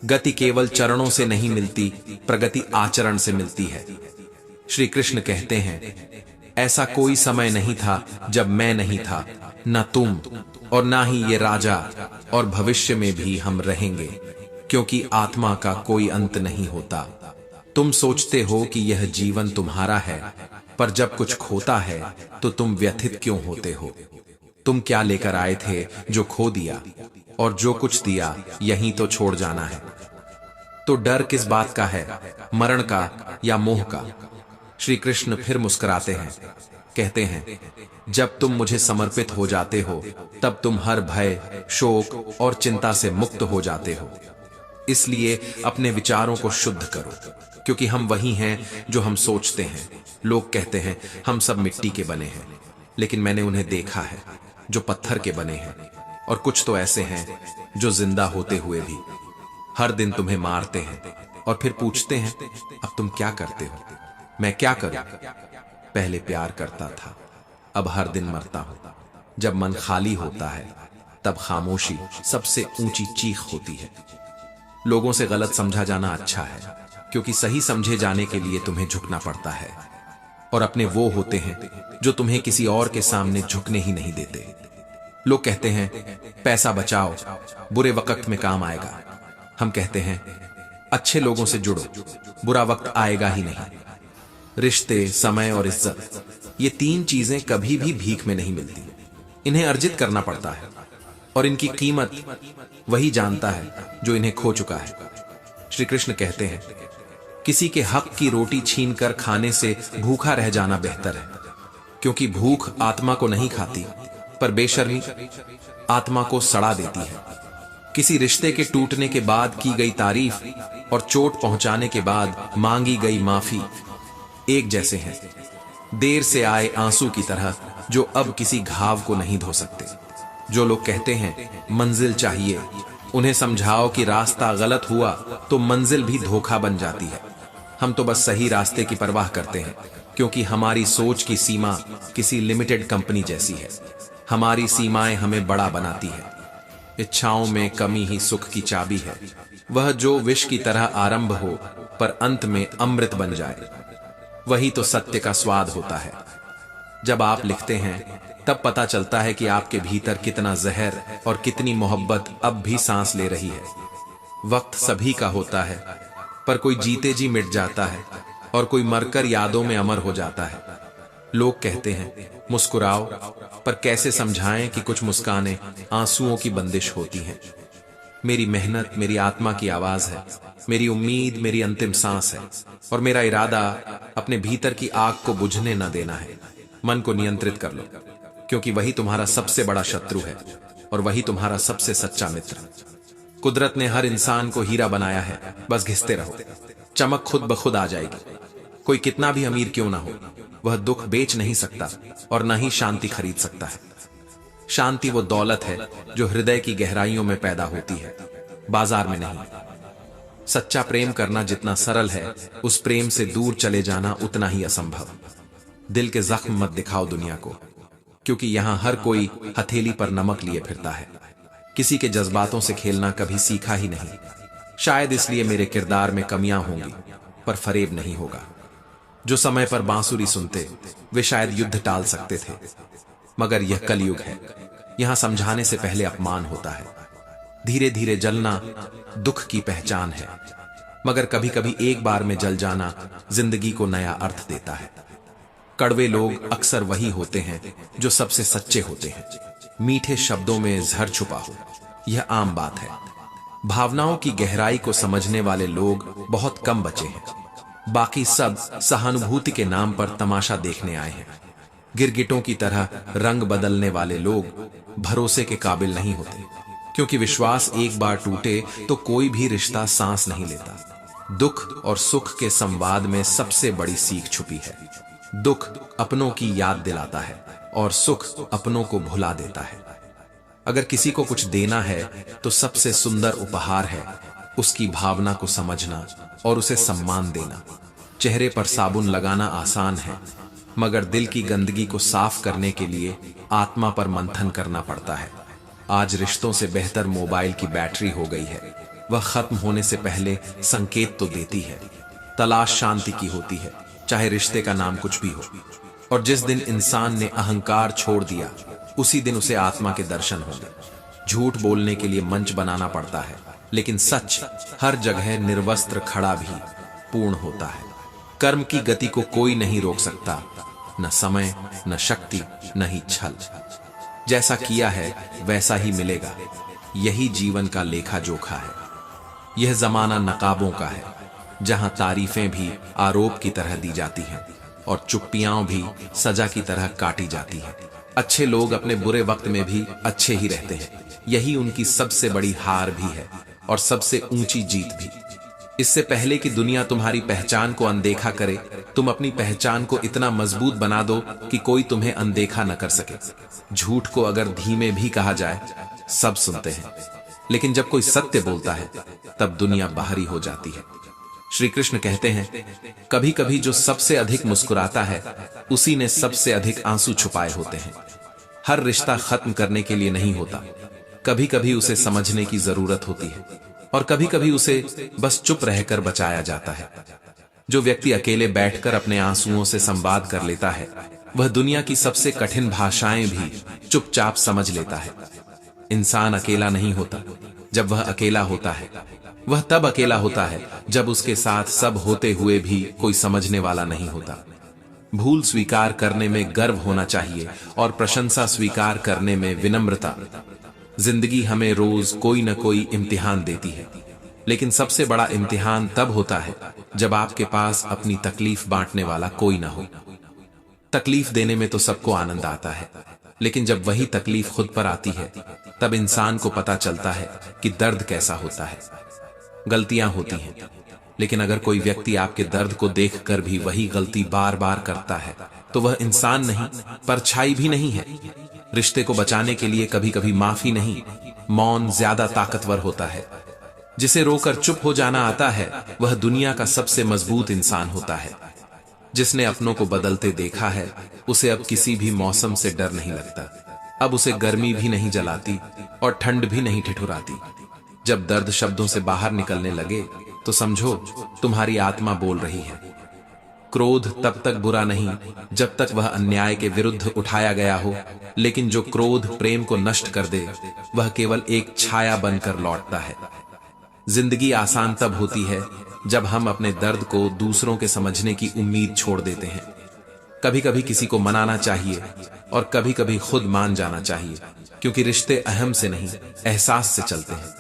गति केवल चरणों से नहीं मिलती, प्रगति आचरण से मिलती है। श्री कृष्ण कहते हैं, ऐसा कोई समय नहीं था जब मैं नहीं था, न तुम और ना ही ये राजा, और भविष्य में भी हम रहेंगे, क्योंकि आत्मा का कोई अंत नहीं होता। तुम सोचते हो कि यह जीवन तुम्हारा है, पर जब कुछ खोता है तो तुम व्यथित क्यों होते हो? तुम क्या लेकर आए थे जो खो दिया, और जो कुछ दिया यहीं तो छोड़ जाना है। तो डर किस बात का है, मरण का या मोह का? श्री कृष्ण फिर मुस्कुराते हैं, कहते हैं, जब तुम मुझे समर्पित हो जाते हो, तब तुम हर भय, शोक और चिंता से मुक्त हो जाते हो। इसलिए अपने विचारों को शुद्ध करो, क्योंकि हम वही हैं जो हम सोचते हैं। लोग कहते हैं, हम सब मिट्टी के बने हैं, लेकिन मैंने उन्हें देखा है जो पत्थर के बने हैं, और कुछ तो ऐसे हैं जो जिंदा होते हुए भी हर दिन तुम्हें मारते हैं और फिर पूछते हैं, अब तुम क्या करते हो? मैं क्या करूं? पहले प्यार करता था, अब हर दिन मरता हूं। जब मन खाली होता है, तब खामोशी सबसे ऊंची चीख होती है। लोगों से गलत समझा जाना अच्छा है, क्योंकि सही समझे जाने के लिए तुम्हें झुकना पड़ता है, और अपने वो होते हैं जो तुम्हें किसी और के सामने झुकने ही नहीं देते। लोग कहते हैं, पैसा बचाओ, बुरे वक्त में काम आएगा। हम कहते हैं, अच्छे लोगों से जुड़ो, बुरा वक्त आएगा ही नहीं। रिश्ते, समय और इज्जत, ये तीन चीजें कभी भी भीख में नहीं मिलती, इन्हें अर्जित करना पड़ता है, और इनकी कीमत वही जानता है जो इन्हें खो चुका है। श्री कृष्ण कहते हैं, किसी के हक की रोटी छीनकर खाने से भूखा रह जाना बेहतर है, क्योंकि भूख आत्मा को नहीं खाती, पर बेशर्मी आत्मा को सड़ा देती है। किसी रिश्ते के टूटने के बाद की गई तारीफ और चोट पहुंचाने के बाद मांगी गई माफी एक जैसे हैं, देर से आए आंसू की तरह, जो अब किसी घाव को नहीं धो सकते। जो लोग कहते हैं मंजिल चाहिए, उन्हें समझाओ कि रास्ता गलत हुआ तो मंजिल भी धोखा बन जाती है। हम तो बस सही रास्ते की परवाह करते हैं, क्योंकि हमारी सोच की सीमा किसी लिमिटेड कंपनी जैसी है। हमारी सीमाएं हमें बड़ा बनाती है। इच्छाओं में कमी ही सुख की चाबी है, वह जो विष की तरह आरंभ हो पर अंत में अमृत बन जाए, वही तो सत्य का स्वाद होता है। जब आप लिखते हैं, तब पता चलता है कि आपके भीतर कितना जहर और कितनी मोहब्बत अब भी सांस ले रही है। वक्त सभी का होता है, पर कोई जीते जी मिट जाता है और कोई मरकर यादों में अमर हो जाता है। लोग कहते हैं मुस्कुराओ, पर कैसे समझाएं कि कुछ मुस्कानें आंसुओं की बंदिश होती हैं। मेरी मेहनत मेरी आत्मा की आवाज है, मेरी उम्मीद मेरी अंतिम सांस है, और मेरा इरादा अपने भीतर की आग को बुझने न देना है। मन को नियंत्रित कर लो, क्योंकि वही तुम्हारा सबसे बड़ा शत्रु है और वही तुम्हारा सबसे सच्चा मित्र। कुदरत ने हर इंसान को हीरा बनाया है, बस घिसते रहो, चमक खुद ब खुद आ जाएगी। कोई कितना भी अमीर क्यों ना हो, वह दुख बेच नहीं सकता और न ही शांति खरीद सकता है। शांति वो दौलत है जो हृदय की गहराइयों में पैदा होती है, बाजार में नहीं। सच्चा प्रेम करना जितना सरल है, उस प्रेम से दूर चले जाना उतना ही असंभव। दिल के जख्म मत दिखाओ दुनिया को, क्योंकि यहां हर कोई हथेली पर नमक लिए फिरता है। किसी के जज्बातों से खेलना कभी सीखा ही नहीं। शायद इसलिए मेरे किरदार में कमियां होंगी, पर फरेब नहीं होगा। जो समय पर बांसुरी सुनते वे शायद युद्ध टाल सकते थे, मगर यह कलयुग है। यहां समझाने से पहले अपमान होता है। धीरे धीरे जलना दुख की पहचान है, मगर कभी कभी एक बार में जल जाना जिंदगी को नया अर्थ देता है। कड़वे लोग अक्सर वही होते हैं जो सबसे सच्चे होते हैं। मीठे शब्दों में जहर छुपा हो, यह आम बात है। भावनाओं की गहराई को समझने वाले लोग बहुत कम बचे हैं। बाकी सब सहानुभूति के नाम पर तमाशा देखने आए हैं। गिरगिटों की तरह रंग बदलने वाले लोग भरोसे के काबिल नहीं होते, क्योंकि विश्वास एक बार टूटे तो कोई भी रिश्ता सांस नहीं लेता। दुख और सुख के संवाद में सबसे बड़ी सीख छुपी है। दुख अपनों की याद दिलाता है और सुख अपनों को भुला देता है। अगर किसी को कुछ देना है तो सबसे सुंदर उपहार है उसकी भावना को समझना और उसे सम्मान देना। चेहरे पर साबुन लगाना आसान है, मगर दिल की गंदगी को साफ करने के लिए आत्मा पर मंथन करना पड़ता है। आज रिश्तों से बेहतर मोबाइल की बैटरी हो गई है। वह खत्म होने से पहले संकेत तो देती है। तलाश शांति की होती है, चाहे रिश्ते का नाम कुछ भी हो। और जिस दिन इंसान ने अहंकार छोड़ दिया, उसी दिन उसे आत्मा के दर्शन होंगे। झूठ बोलने के लिए मंच बनाना पड़ता है, लेकिन सच हर जगह निर्वस्त्र खड़ा भी पूर्ण होता है। कर्म की गति को कोई नहीं रोक सकता, न समय, न शक्ति, न ही छल। जैसा किया है वैसा ही मिलेगा, यही जीवन का लेखा जोखा है। यह जमाना नकाबों का है, जहां तारीफें भी आरोप की तरह दी जाती हैं और चुप्पियां भी सजा की तरह काटी जाती हैं। अच्छे लोग अपने बुरे वक्त में भी अच्छे ही रहते हैं। यही उनकी सबसे बड़ी हार भी है और सबसे ऊंची जीत भी। इससे पहले कि दुनिया तुम्हारी पहचान को अनदेखा करे, तुम अपनी पहचान को इतना मजबूत बना दो कि कोई तुम्हें अनदेखा न कर सके। झूठ को अगर धीमे भी कहा जाए, सब सुनते हैं, लेकिन जब कोई सत्य बोलता है तब दुनिया बाहरी हो जाती है। श्री कृष्ण कहते हैं, कभी कभी जो सबसे अधिक मुस्कुराता है उसी ने सबसे अधिक आंसू छुपाए होते हैं। हर रिश्ता खत्म करने के लिए नहीं होता, कभी कभी उसे समझने की जरूरत होती है और कभी कभी उसे बस चुप रहकर बचाया जाता है। जो व्यक्ति अकेले बैठकर अपने आंसुओं से संवाद कर लेता है, वह दुनिया की सबसे कठिन भाषाएं भी चुपचाप समझ लेता है। इंसान अकेला नहीं होता जब वह अकेला होता है, वह तब अकेला होता है जब उसके साथ सब होते हुए भी कोई समझने वाला नहीं होता। भूल स्वीकार करने में गर्व होना चाहिए और प्रशंसा स्वीकार करने में विनम्रता। जिंदगी हमें रोज कोई न कोई इम्तिहान देती है, लेकिन सबसे बड़ा इम्तिहान तब होता है जब आपके पास अपनी तकलीफ बांटने वाला कोई ना हो। तकलीफ देने में तो सबको आनंद आता है, लेकिन जब वही तकलीफ खुद पर आती है तब इंसान को पता चलता है कि दर्द कैसा होता है। गलतियां होती हैं, लेकिन अगर कोई व्यक्ति आपके दर्द को देखकर भी वही गलती बार बार करता है तो वह इंसान नहीं, परछाई भी नहीं है। रिश्ते को बचाने के लिए कभी कभी माफी नहीं, मौन ज्यादा ताकतवर होता है। जिसे रोकर चुप हो जाना आता है वह दुनिया का सबसे मजबूत इंसान होता है। जिसने अपनों को बदलते देखा है उसे अब किसी भी मौसम से डर नहीं लगता। अब उसे गर्मी भी नहीं जलाती और ठंड भी नहीं ठिठुराती। जब दर्द शब्दों से बाहर निकलने लगे तो समझो तुम्हारी आत्मा बोल रही है। क्रोध तब तक बुरा नहीं जब तक वह अन्याय के विरुद्ध उठाया गया हो, लेकिन जो क्रोध प्रेम को नष्ट कर दे वह केवल एक छाया बनकर लौटता है। जिंदगी आसान तब होती है जब हम अपने दर्द को दूसरों के समझने की उम्मीद छोड़ देते हैं। कभी कभी किसी को मनाना चाहिए और कभी कभी खुद मान जाना चाहिए, क्योंकि रिश्ते अहम से नहीं एहसास से चलते हैं।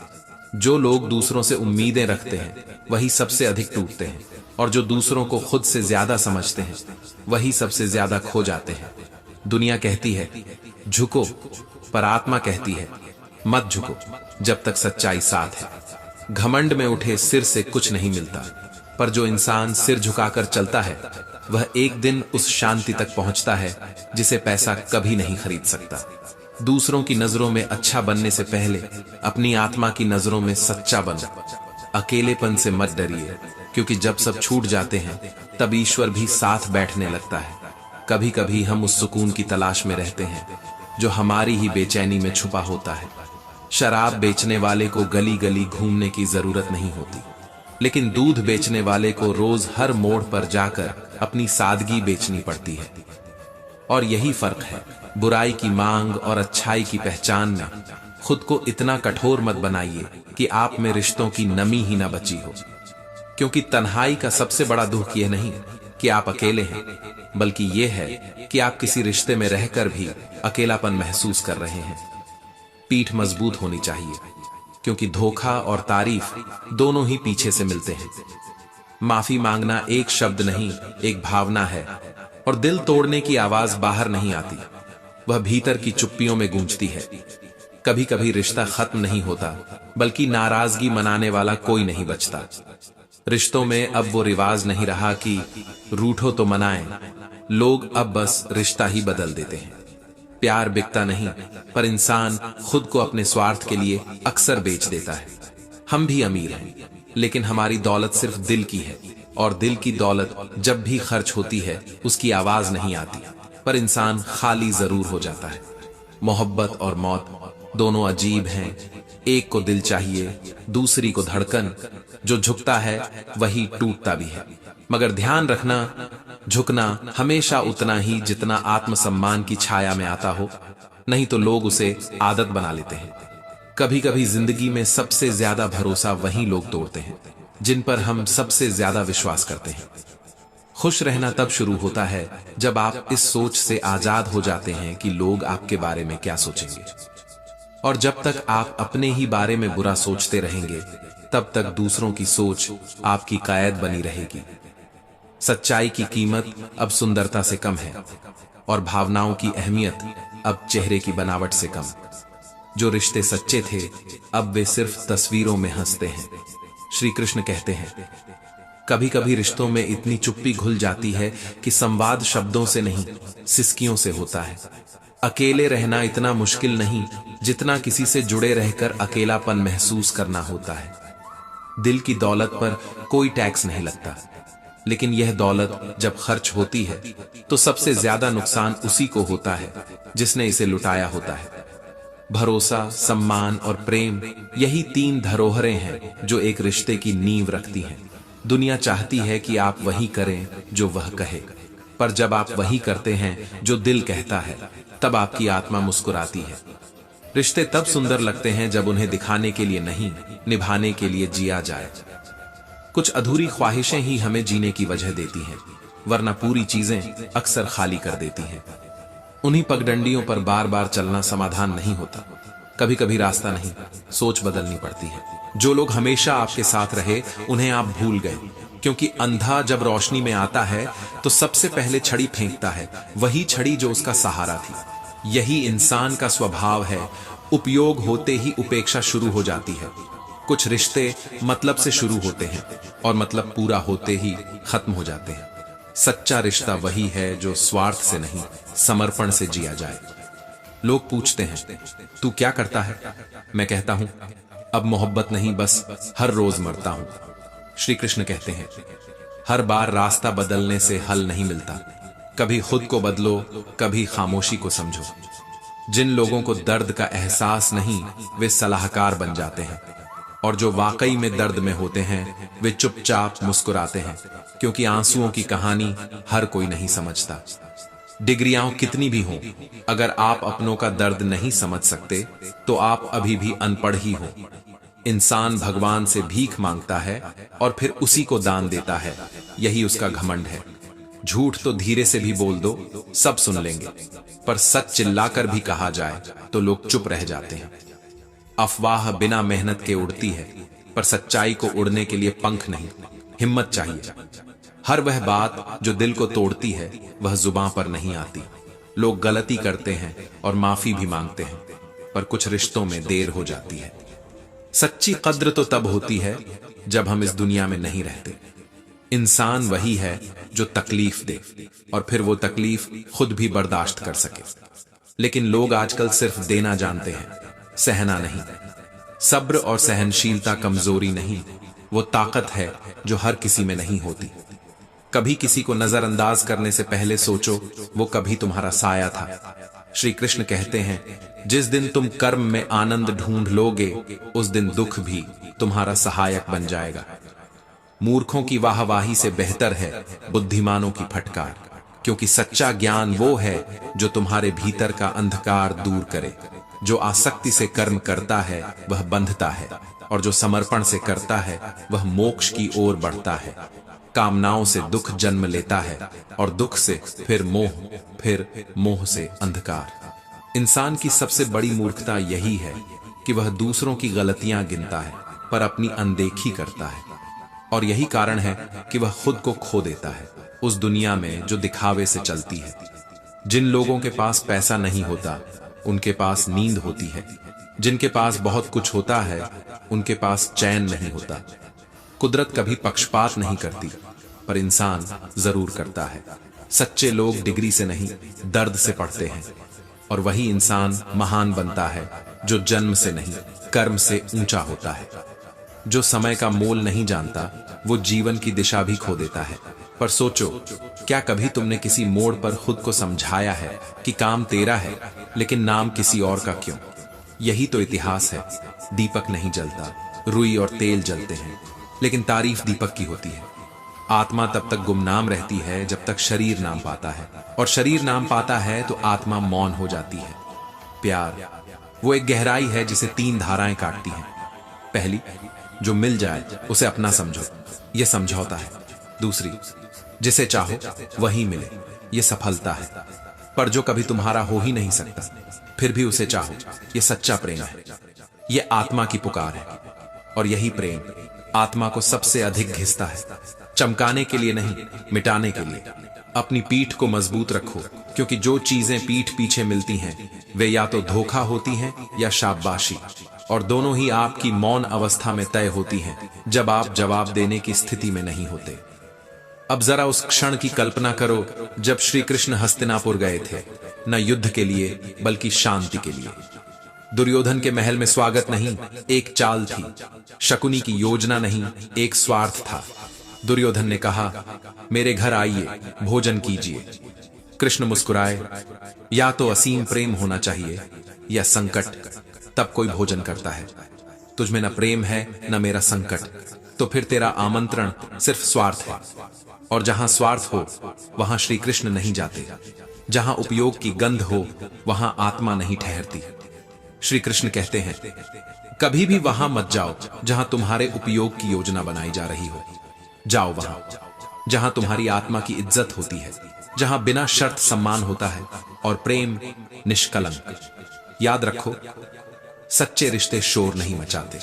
जो लोग दूसरों से उम्मीदें रखते हैं वही सबसे अधिक टूटते हैं, और जो दूसरों को खुद से ज्यादा समझते हैं वही सबसे ज्यादा खो जाते हैं। दुनिया कहती है झुको, पर आत्मा कहती है मत झुको जब तक सच्चाई साथ है। घमंड में उठे सिर से कुछ नहीं मिलता, पर जो इंसान सिर झुकाकर चलता है वह एक दिन उस शांति तक पहुंचता है जिसे पैसा कभी नहीं खरीद सकता। दूसरों की नजरों में अच्छा बनने से पहले अपनी आत्मा की नजरों में सच्चा बनो। अकेलेपन से मत डरिए, क्योंकि जब सब छूट जाते हैं तब ईश्वर भी साथ बैठने लगता है। कभी कभी हम उस सुकून की तलाश में रहते हैं जो हमारी ही बेचैनी में छुपा होता है। शराब बेचने वाले को गली गली घूमने की जरूरत नहीं होती, लेकिन दूध बेचने वाले को रोज हर मोड़ पर जाकर अपनी सादगी बेचनी पड़ती है। और यही फर्क है। बुराई की मांग और अच्छाई की पहचान में खुद को इतना कठोर मत बनाइए कि आप में रिश्तों की नमी ही ना बची हो। क्योंकि तन्हाई का सबसे बड़ा दुख यह नहीं कि आप अकेले हैं, बल्कि यह है कि आप किसी रिश्ते में रहकर भी अकेलापन महसूस कर रहे हैं। पीठ मजबूत होनी चाहिए, क्योंकि धोखा और तारीफ दोनों ही पीछे से मिलते हैं। माफी मांगना एक शब्द नहीं, एक भावना है, और दिल तोड़ने की आवाज बाहर नहीं आती, वह भीतर की चुप्पियों में गूंजती है। कभी कभी रिश्ता खत्म नहीं होता, बल्कि नाराजगी मनाने वाला कोई नहीं बचता। रिश्तों में अब वो रिवाज नहीं रहा कि रूठो तो मनाएं, लोग अब बस रिश्ता ही बदल देते हैं। प्यार बिकता नहीं, पर इंसान खुद को अपने स्वार्थ के लिए अक्सर बेच देता है। हम भी अमीर हैं, लेकिन हमारी दौलत सिर्फ दिल की है, और दिल की दौलत जब भी खर्च होती है उसकी आवाज नहीं आती, पर इंसान खाली जरूर हो जाता है। मोहब्बत और मौत दोनों अजीब हैं। एक को दिल चाहिए, दूसरी को धड़कन। जो झुकता है वही टूटता भी है। मगर ध्यान रखना, झुकना हमेशा उतना ही जितना आत्मसम्मान की छाया में आता हो, नहीं तो लोग उसे आदत बना लेते हैं। कभी कभी जिंदगी में सबसे ज्यादा भरोसा वही लोग तोड़ते हैं जिन पर हम सबसे ज्यादा विश्वास करते हैं। खुश रहना तब शुरू होता है जब आप इस सोच से आजाद हो जाते हैं कि लोग आपके बारे में क्या सोचेंगे। और जब तक आप अपने ही बारे में बुरा सोचते रहेंगे, तब तक दूसरों की सोच आपकी कायद बनी रहेगी। सच्चाई की कीमत अब सुंदरता से कम है, और भावनाओं की अहमियत अब चेहरे की बनावट से कम। जो रिश्ते सच्चे थे, अब वे सिर्फ तस्वीरों में हंसते हैं। श्री कृष्ण कहते हैं, कभी कभी रिश्तों में इतनी चुप्पी घुल जाती है कि संवाद शब्दों से नहीं, सिसकियों से होता है। अकेले रहना इतना मुश्किल नहीं जितना किसी से जुड़े रहकर अकेलापन महसूस करना होता है। दिल की दौलत पर कोई टैक्स नहीं लगता, लेकिन यह दौलत जब खर्च होती है तो सबसे ज्यादा नुकसान उसी को होता है जिसने इसे लुटाया होता है। भरोसा, सम्मान और प्रेम, यही तीन धरोहरें हैं जो एक रिश्ते की नींव रखती हैं। दुनिया चाहती है कि आप वही करें जो वह कहे, पर जब आप वही करते हैं जो दिल कहता है, तब आपकी आत्मा मुस्कुराती है। रिश्ते तब सुंदर लगते हैं जब उन्हें दिखाने के लिए नहीं, निभाने के लिए जिया जाए। कुछ अधूरी ख्वाहिशें ही हमें जीने की वजह देती हैं, वरना पूरी चीजें अक्सर खाली कर देती हैं। उन्हीं पगडंडियों पर बार बार चलना समाधान नहीं होता। कभी कभी रास्ता नहीं, सोच बदलनी पड़ती है। जो लोग हमेशा आपके साथ रहे, उन्हें आप भूल गए, क्योंकि अंधा जब रोशनी में आता है तो सबसे पहले छड़ी फेंकता है, वही छड़ी जो उसका सहारा थी। यही इंसान का स्वभाव है। उपयोग होते ही उपेक्षा शुरू हो जाती है। कुछ रिश्ते मतलब से शुरू होते हैं और मतलब पूरा होते ही खत्म हो जाते हैं। सच्चा रिश्ता वही है जो स्वार्थ से नहीं, समर्पण से जिया जाए। लोग पूछते हैं, तू क्या करता है? मैं कहता हूं, अब मोहब्बत नहीं, बस हर रोज मरता हूं। श्री कृष्ण कहते हैं, हर बार रास्ता बदलने से हल नहीं मिलता। कभी खुद को बदलो, कभी खामोशी को समझो। जिन लोगों को दर्द का एहसास नहीं, वे सलाहकार बन जाते हैं, और जो वाकई में दर्द में होते हैं वे चुपचाप मुस्कुराते हैं, क्योंकि आंसुओं की कहानी हर कोई नहीं समझता। डिग्रियां कितनी भी हों, अगर आप अपनों का दर्द नहीं समझ सकते तो आप अभी भी अनपढ़ ही हो। इंसान भगवान से भीख मांगता है और फिर उसी को दान देता है, यही उसका घमंड है। झूठ तो धीरे से भी बोल दो, सब सुन लेंगे, पर सच चिल्लाकर भी कहा जाए तो लोग चुप रह जाते हैं। अफवाह बिना मेहनत के उड़ती है, पर सच्चाई को उड़ने के लिए पंख नहीं, हिम्मत चाहिए। हर वह बात जो दिल को तोड़ती है वह जुबां पर नहीं आती। लोग गलती करते हैं और माफी भी मांगते हैं, पर कुछ रिश्तों में देर हो जाती है। सच्ची कद्र तो तब होती है जब हम इस दुनिया में नहीं रहते। इंसान वही है जो तकलीफ दे और फिर वो तकलीफ खुद भी बर्दाश्त कर सके। लेकिन लोग आजकल सिर्फ देना जानते हैं, सहना नहीं। सब्र और सहनशीलता कमजोरी नहीं, वो ताकत है जो हर किसी में नहीं होती। कभी किसी को नजरअंदाज करने से पहले सोचो, वो कभी तुम्हारा साया था। श्री कृष्ण कहते हैं, जिस दिन तुम कर्म में आनंद ढूंढ लोगे, उस दिन दुख भी तुम्हारा सहायक बन जाएगा। मूर्खों की वाहवाही से बेहतर है बुद्धिमानों की फटकार, क्योंकि सच्चा ज्ञान वो है जो तुम्हारे भीतर का अंधकार दूर करे। जो आसक्ति से कर्म करता है वह बंधता है, और जो समर्पण से करता है वह मोक्ष की ओर बढ़ता है। कामनाओं से दुख जन्म लेता है, और दुख से फिर मोह, फिर मोह से अंधकार। इंसान की सबसे बड़ी मूर्खता यही है कि वह दूसरों की गलतियां गिनता है पर अपनी अनदेखी करता है, और यही कारण है कि वह खुद को खो देता है उस दुनिया में जो दिखावे से चलती है। जिन लोगों के पास पैसा नहीं होता उनके पास नींद होती है, जिनके पास बहुत कुछ होता है उनके पास चैन नहीं होता। कुदरत कभी पक्षपात नहीं करती, पर इंसान जरूर करता है। सच्चे लोग डिग्री से नहीं दर्द से पढ़ते हैं, और वही इंसान महान बनता है जो जन्म से नहीं कर्म से ऊंचा होता है। जो समय का मोल नहीं जानता वो जीवन की दिशा भी खो देता है। पर सोचो, क्या कभी तुमने किसी मोड़ पर खुद को समझाया है कि काम तेरा है लेकिन नाम किसी और का क्यों? यही तो इतिहास है। दीपक नहीं जलता, रुई और तेल जलते हैं, लेकिन तारीफ दीपक की होती है। आत्मा तब तक गुमनाम रहती है जब तक शरीर नाम पाता है, और शरीर नाम पाता है तो आत्मा मौन हो जाती है। प्यार वो एक गहराई है जिसे 3 धाराएं काटती हैं। पहली, जो मिल जाए उसे अपना समझो, यह समझौता है। दूसरी, जिसे चाहो वही मिले, यह सफलता है। पर जो कभी तुम्हारा हो ही नहीं सकता फिर भी उसे चाहो, यह सच्चा प्रेम है। यह आत्मा की पुकार है, और यही प्रेम आत्मा को सबसे अधिक घिसता है। चमकाने के लिए नहीं, मिटाने के लिए। अपनी पीठ को मजबूत रखो, क्योंकि जो चीजें पीठ पीछे मिलती हैं वे या तो धोखा होती हैं या शाबाशी, और दोनों ही आपकी मौन अवस्था में तय होती हैं जब आप जवाब देने की स्थिति में नहीं होते। अब जरा उस क्षण की कल्पना करो जब श्री कृष्ण हस्तिनापुर गए थे, न युद्ध के लिए बल्कि शांति के लिए। दुर्योधन के महल में स्वागत नहीं, एक चाल थी। शकुनी की योजना नहीं, एक स्वार्थ था। दुर्योधन ने कहा, मेरे घर आइए, भोजन कीजिए। कृष्ण मुस्कुराए, या तो असीम प्रेम होना चाहिए या संकट, तब कोई भोजन करता है। तुझमें न प्रेम है न मेरा संकट, तो फिर तेरा आमंत्रण सिर्फ स्वार्थ है। और जहां स्वार्थ हो वहां श्री कृष्ण नहीं जाते। जहां उपयोग की गंध हो वहां आत्मा नहीं ठहरती। श्री कृष्ण कहते हैं, कभी भी वहां मत जाओ जहां तुम्हारे उपयोग की योजना बनाई जा रही हो। जाओ वहां जहां तुम्हारी आत्मा की इज्जत होती है, जहां बिना शर्त सम्मान होता है और प्रेम निष्कलंक। याद रखो, सच्चे रिश्ते शोर नहीं मचाते,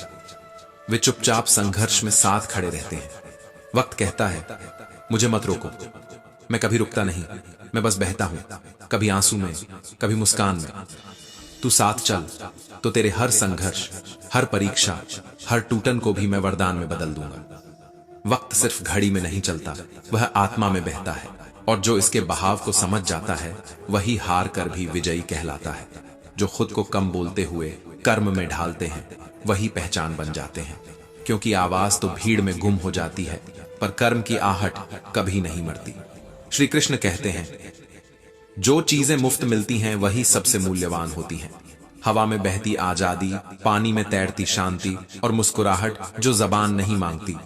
वे चुपचाप संघर्ष में साथ खड़े रहते हैं। वक्त कहता है, मुझे मत रोको। मैं कभी रुकता नहीं, मैं बस बहता हूं, कभी आंसू में, कभी मुस्कान में। तू साथ चल तो तेरे हर संघर्ष, हर परीक्षा, हर टूटन को भी मैं वरदान में बदल दूंगा। वक्त सिर्फ घड़ी में नहीं चलता, वह आत्मा में बहता है, और जो इसके बहाव को समझ जाता है वही हार कर भी विजयी कहलाता है। जो खुद को कम बोलते हुए कर्म में ढालते हैं वही पहचान बन जाते हैं, क्योंकि आवाज तो भीड़ में गुम हो जाती है पर कर्म की आहट कभी नहीं मरती। श्री कृष्ण कहते हैं, जो चीजें मुफ्त मिलती हैं वही सबसे मूल्यवान होती हैं। हवा में बहती आजादी, पानी में तैरती शांति, और मुस्कुराहट जो जबान नहीं मांगती,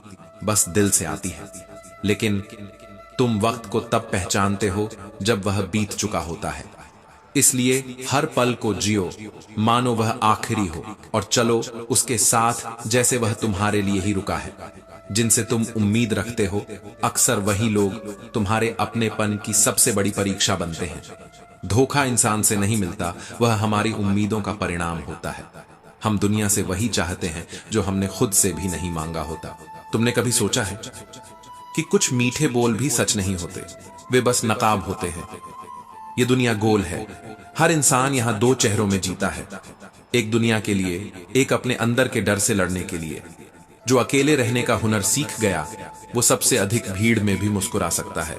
बस दिल से आती है। लेकिन तुम वक्त को तब पहचानते हो जब वह बीत चुका होता है। इसलिए हर पल को जियो मानो वह आखिरी हो, और चलो उसके साथ जैसे वह तुम्हारे लिए ही रुका है। जिनसे तुम उम्मीद रखते हो अक्सर वही लोग तुम्हारे अपनेपन की सबसे बड़ी परीक्षा बनते हैं। धोखा इंसान से नहीं मिलता, वह हमारी उम्मीदों का परिणाम होता है। हम दुनिया से वही चाहते हैं जो हमने खुद से भी नहीं मांगा होता। तुमने कभी सोचा है कि कुछ मीठे बोल भी सच नहीं होते, वे बस नकाब होते हैं। ये दुनिया गोल है, हर इंसान यहाँ 2 चेहरों में जीता है, एक दुनिया के लिए, एक अपने अंदर के डर से लड़ने के लिए। जो अकेले रहने का हुनर सीख गया वो सबसे अधिक भीड़ में भी मुस्कुरा सकता है।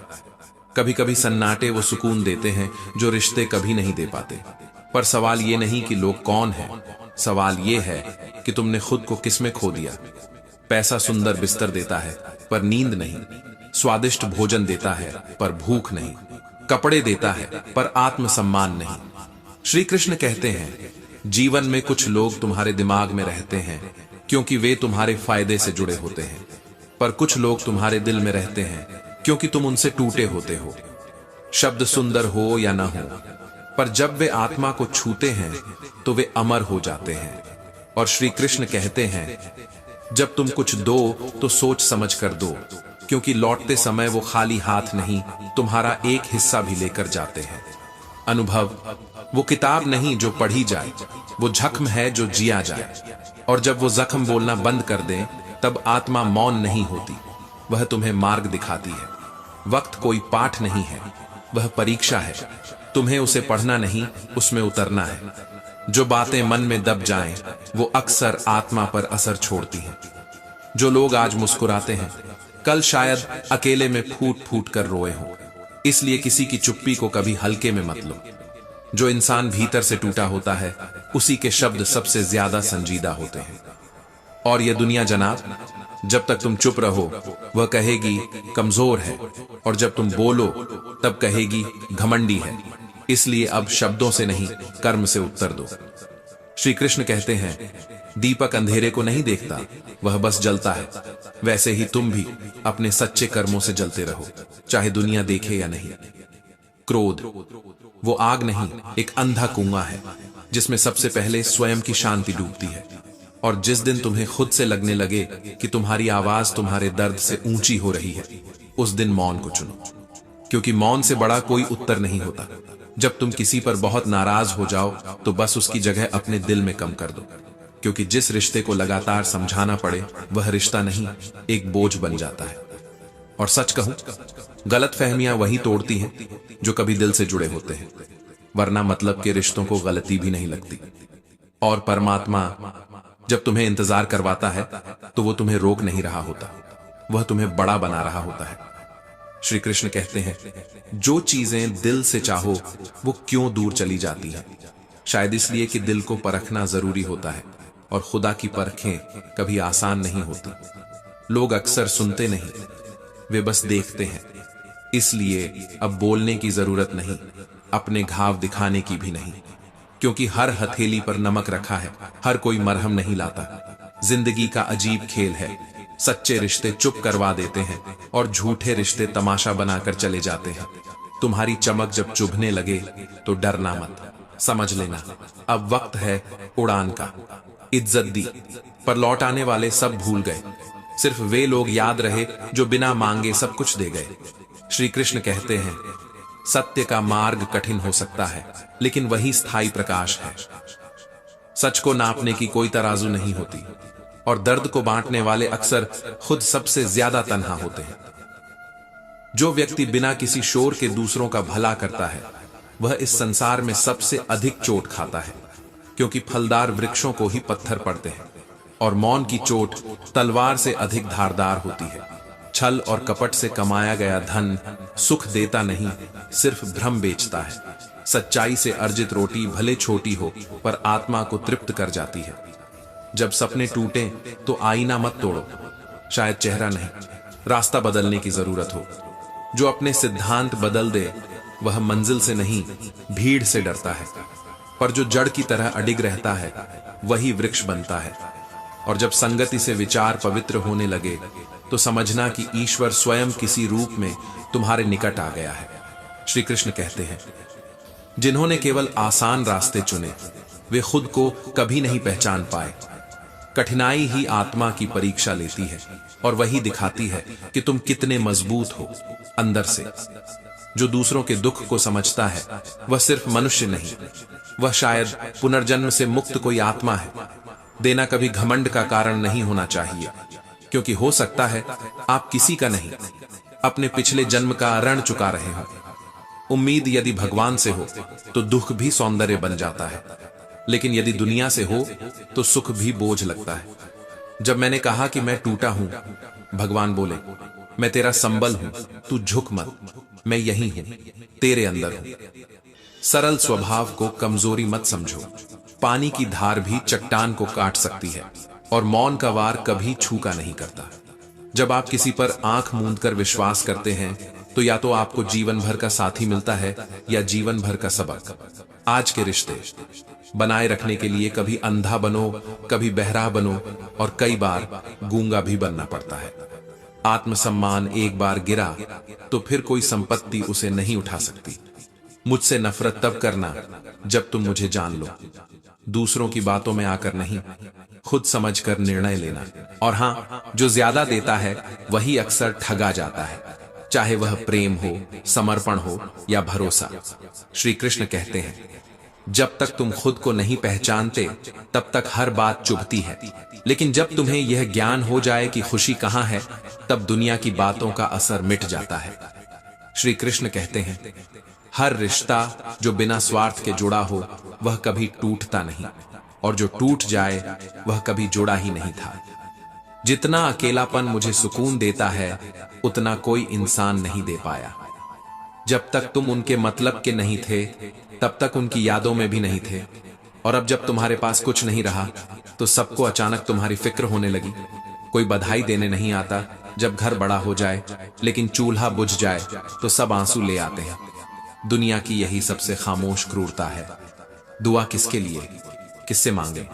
कभी कभी सन्नाटे वो सुकून देते हैं जो रिश्ते कभी नहीं दे पाते। पर सवाल ये नहीं कि लोग कौन हैं, सवाल ये है कि तुमने खुद को किसमें खो दिया। पैसा सुंदर बिस्तर देता है पर नींद नहीं, स्वादिष्ट भोजन देता है पर भूख नहीं, कपड़े देता है पर आत्मसम्मान नहीं। श्री कृष्ण कहते हैं, जीवन में कुछ लोग तुम्हारे दिमाग में रहते हैं क्योंकि वे तुम्हारे फायदे से जुड़े होते हैं। पर कुछ लोग तुम्हारे दिल में रहते हैं क्योंकि तुम उनसे टूटे होते हो। शब्द सुंदर हो या ना हो, पर जब वे आत्मा को छूते हैं तो वे अमर हो जाते हैं। और श्री कृष्ण कहते हैं, जब तुम कुछ दो तो सोच समझ कर दो, क्योंकि लौटते समय वो खाली हाथ नहीं, तुम्हारा एक हिस्सा भी लेकर जाते हैं। अनुभव वो किताब नहीं जो पढ़ी जाए, वो जख्म है जो जिया जाए। और जब वो जख्म बोलना बंद कर दें, तब आत्मा मौन नहीं होती, वह तुम्हें मार्ग दिखाती है। वक्त कोई पाठ नहीं है, वह परीक्षा है। तुम्हें उसे पढ़ना नहीं, उसमें उतरना है। जो बातें मन में दब जाएं, वो अक्सर आत्मा पर असर छोड़ती हैं। जो लोग आज मुस्कुराते हैं, कल शायद अकेले में फूट फूट कर रोए हों। इसलिए किसी की चुप्पी को कभी हल्के में मत लो। जो इंसान भीतर से टूटा होता है, उसी के शब्द सबसे ज्यादा संजीदा होते हैं। और यह दुनिया जनाब, जब तक तुम चुप रहो वह कहेगी कमजोर है, और जब तुम बोलो तब कहेगी घमंडी है। इसलिए अब शब्दों से नहीं, कर्म से उत्तर दो। श्री कृष्ण कहते हैं, दीपक अंधेरे को नहीं देखता, वह बस जलता है। वैसे ही तुम भी अपने सच्चे कर्मों से जलते रहो, चाहे दुनिया देखे या नहीं। क्रोध वो आग नहीं, एक अंधा कुआं है जिसमें सबसे पहले स्वयं की शांति डूबती है। और जिस दिन तुम्हें खुद से लगने लगे कि तुम्हारी आवाज तुम्हारे दर्द से ऊंची हो रही है, उस दिन मौन को चुनो, क्योंकि मौन से बड़ा कोई उत्तर नहीं होता। जब तुम किसी पर बहुत नाराज हो जाओ तो बस उसकी जगह अपने दिल में कम कर दो, क्योंकि जिस रिश्ते को लगातार समझाना पड़े वह रिश्ता नहीं, एक बोझ बन जाता है। और सच कहूं, गलत फहमियां वही तोड़ती हैं जो कभी दिल से जुड़े होते हैं, वरना मतलब के रिश्तों को गलती भी नहीं लगती। और परमात्मा जब तुम्हें इंतजार करवाता है तो वो तुम्हें रोक नहीं रहा होता, वह तुम्हें बड़ा बना रहा होता है। श्री कृष्ण कहते हैं, जो चीजें दिल से चाहो वो क्यों दूर चली जाती हैं? शायद इसलिए कि दिल को परखना जरूरी होता है, और खुदा की परखें कभी आसान नहीं होती। लोग अक्सर सुनते नहीं, वे बस देखते हैं। इसलिए अब बोलने की जरूरत नहीं, अपने घाव दिखाने की भी नहीं, क्योंकि हर हथेली पर नमक रखा है, हर कोई मरहम नहीं लाता। जिंदगी का अजीब खेल है, सच्चे रिश्ते चुप करवा देते हैं और झूठे रिश्ते तमाशा बनाकर चले जाते हैं। तुम्हारी चमक जब चुभने लगे तो डरना मत, समझ लेना अब वक्त है उड़ान का। इज्जत दी, पर लौट आने वाले सब भूल गए, सिर्फ वे लोग याद रहे जो बिना मांगे सब कुछ दे गए। श्री कृष्ण कहते हैं, सत्य का मार्ग कठिन हो सकता है, लेकिन वही स्थायी प्रकाश है। सच को नापने की कोई तराजू नहीं होती, और दर्द को बांटने वाले अक्सर खुद सबसे ज्यादा तन्हा होते हैं। जो व्यक्ति बिना किसी शोर के दूसरों का भला करता है, वह इस संसार में सबसे अधिक चोट खाता है, क्योंकि फलदार वृक्षों को ही पत्थर पड़ते हैं, और मौन की चोट तलवार से अधिक धारदार होती है। छल और कपट से कमाया गया धन सुख देता नहीं, सिर्फ भ्रम बेचता है। सच्चाई से अर्जित रोटी भले छोटी हो, पर आत्मा को तृप्त कर जाती है। जब सपने टूटे तो आईना मत तोड़ो, शायद चेहरा नहीं, रास्ता बदलने की जरूरत हो। जो अपने सिद्धांत बदल दे वह मंजिल से नहीं, भीड़ से डरता है, पर जो जड़ की तरह अडिग रहता है वही वृक्ष बनता है। और जब संगति से विचार पवित्र होने लगे तो समझना कि ईश्वर स्वयं किसी रूप में तुम्हारे निकट आ गया है। श्री कृष्ण कहते हैं, जिन्होंने केवल आसान रास्ते चुने वे खुद को कभी नहीं पहचान पाए। कठिनाई ही आत्मा की परीक्षा लेती है, और वही दिखाती है कि तुम कितने मजबूत हो अंदर से। जो दूसरों के दुख को समझता है वह सिर्फ मनुष्य नहीं, वह शायद पुनर्जन्म से मुक्त कोई आत्मा है। देना कभी घमंड का कारण नहीं होना चाहिए, क्योंकि हो सकता है आप किसी का नहीं, अपने पिछले जन्म का ऋण चुका रहे हो। उम्मीद यदि भगवान से हो तो दुख भी सौंदर्य बन जाता है, लेकिन यदि दुनिया से हो तो सुख भी बोझ लगता है। जब मैंने कहा कि मैं टूटा हूं, भगवान बोले, मैं तेरा संबल हूं, तू झुक मत, मैं यही हूं, तेरे अंदर हूं। सरल स्वभाव को कमजोरी मत समझो, पानी की धार भी चट्टान को काट सकती है, और मौन का वार कभी छूका नहीं करता। जब आप किसी पर आंख मूंदकर विश्वास करते हैं तो या तो आपको जीवन भर का साथी मिलता है या जीवन भर का सबक। आज के रिश्ते बनाए रखने के लिए कभी अंधा बनो, कभी बहरा बनो, और कई बार गूंगा भी बनना पड़ता है। आत्मसम्मान एक बार गिरा तो फिर कोई संपत्ति उसे नहीं उठा सकती। मुझसे नफरत तब करना जब तुम मुझे जान लो। दूसरों की बातों में आकर नहीं, खुद समझकर निर्णय लेना। और हां, जो ज्यादा देता है वही अक्सर ठगा जाता है, चाहे वह प्रेम हो, समर्पण हो या भरोसा। श्री कृष्ण कहते हैं, जब तक तुम खुद को नहीं पहचानते तब तक हर बात चुभती है, लेकिन जब तुम्हें यह ज्ञान हो जाए कि खुशी कहां है, तब दुनिया की बातों का असर मिट जाता है। श्री कृष्ण कहते हैं, हर रिश्ता जो बिना स्वार्थ के जुड़ा हो वह कभी टूटता नहीं, और जो टूट जाए वह कभी जुड़ा ही नहीं था। जितना अकेलापन मुझे सुकून देता है उतना कोई इंसान नहीं दे पाया। जब तक तुम उनके मतलब के नहीं थे तब तक उनकी यादों में भी नहीं थे, और अब जब तुम्हारे पास कुछ नहीं रहा तो सबको अचानक तुम्हारी फिक्र होने लगी। कोई बधाई देने नहीं आता जब घर बड़ा हो जाए, लेकिन चूल्हा बुझ जाए तो सब आंसू ले आते हैं। दुनिया की यही सबसे खामोश क्रूरता है। दुआ किसके लिए, किससे मांगे?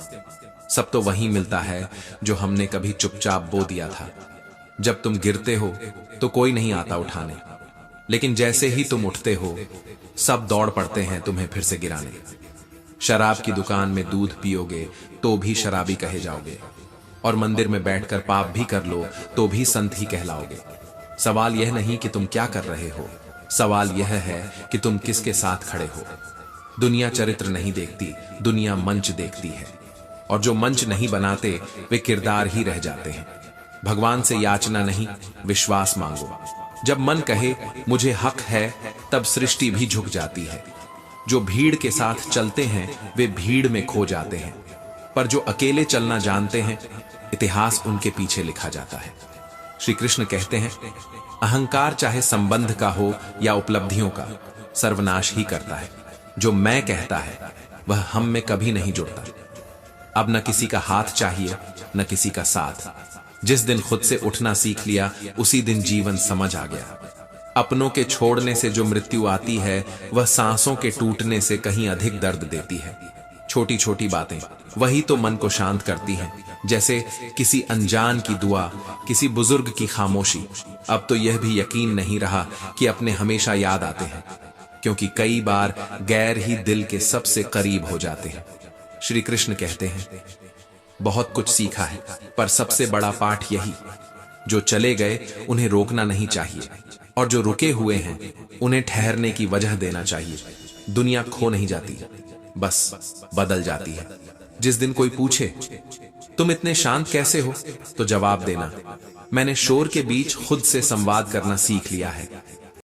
सब तो वही मिलता है जो हमने कभी चुपचाप बो दिया था। जब तुम गिरते हो तो कोई नहीं आता उठाने, लेकिन जैसे ही तुम उठते हो सब दौड़ पड़ते हैं तुम्हें फिर से गिराने। शराब की दुकान में दूध पियोगे तो भी शराबी कहे जाओगे, और मंदिर में बैठकर पाप भी कर लो तो भी संत ही कहलाओगे। सवाल यह नहीं कि तुम क्या कर रहे हो, सवाल यह है कि तुम किसके साथ खड़े हो। दुनिया चरित्र नहीं देखती, दुनिया मंच देखती है, और जो मंच नहीं बनाते वे किरदार ही रह जाते हैं। भगवान से याचना नहीं, विश्वास मांगो। जब मन कहे मुझे हक है, तब सृष्टि भी झुक जाती है। जो भीड़ के साथ चलते हैं वे भीड़ में खो जाते हैं, पर जो अकेले चलना जानते हैं इतिहास उनके पीछे लिखा जाता है। श्री कृष्ण कहते हैं, अहंकार चाहे संबंध का हो या उपलब्धियों का, सर्वनाश ही करता है। जो मैं कहता है वह हम में कभी नहीं जुड़ता। अब न किसी का हाथ चाहिए न किसी का साथ। जिस दिन खुद से उठना सीख लिया उसी दिन जीवन समझ आ गया। अपनों के छोड़ने से जो मृत्यु आती है वह सांसों के टूटने से कहीं अधिक दर्द देती है। छोटी छोटी बातें वही तो मन को शांत करती हैं, जैसे किसी अनजान की दुआ, किसी बुजुर्ग की खामोशी। अब तो यह भी यकीन नहीं रहा कि अपने हमेशा याद आते हैं, क्योंकि कई बार गैर ही दिल के सबसे करीब हो जाते हैं। श्री कृष्ण कहते हैं, बहुत कुछ सीखा है पर सबसे बड़ा पाठ यही, जो चले गए उन्हें रोकना नहीं चाहिए, और जो रुके हुए हैं उन्हें ठहरने की वजह देना चाहिए। दुनिया खो नहीं जाती, बस बदल जाती है। जिस दिन कोई पूछे तुम इतने शांत कैसे हो, तो जवाब देना, मैंने शोर के बीच खुद से संवाद करना सीख लिया है।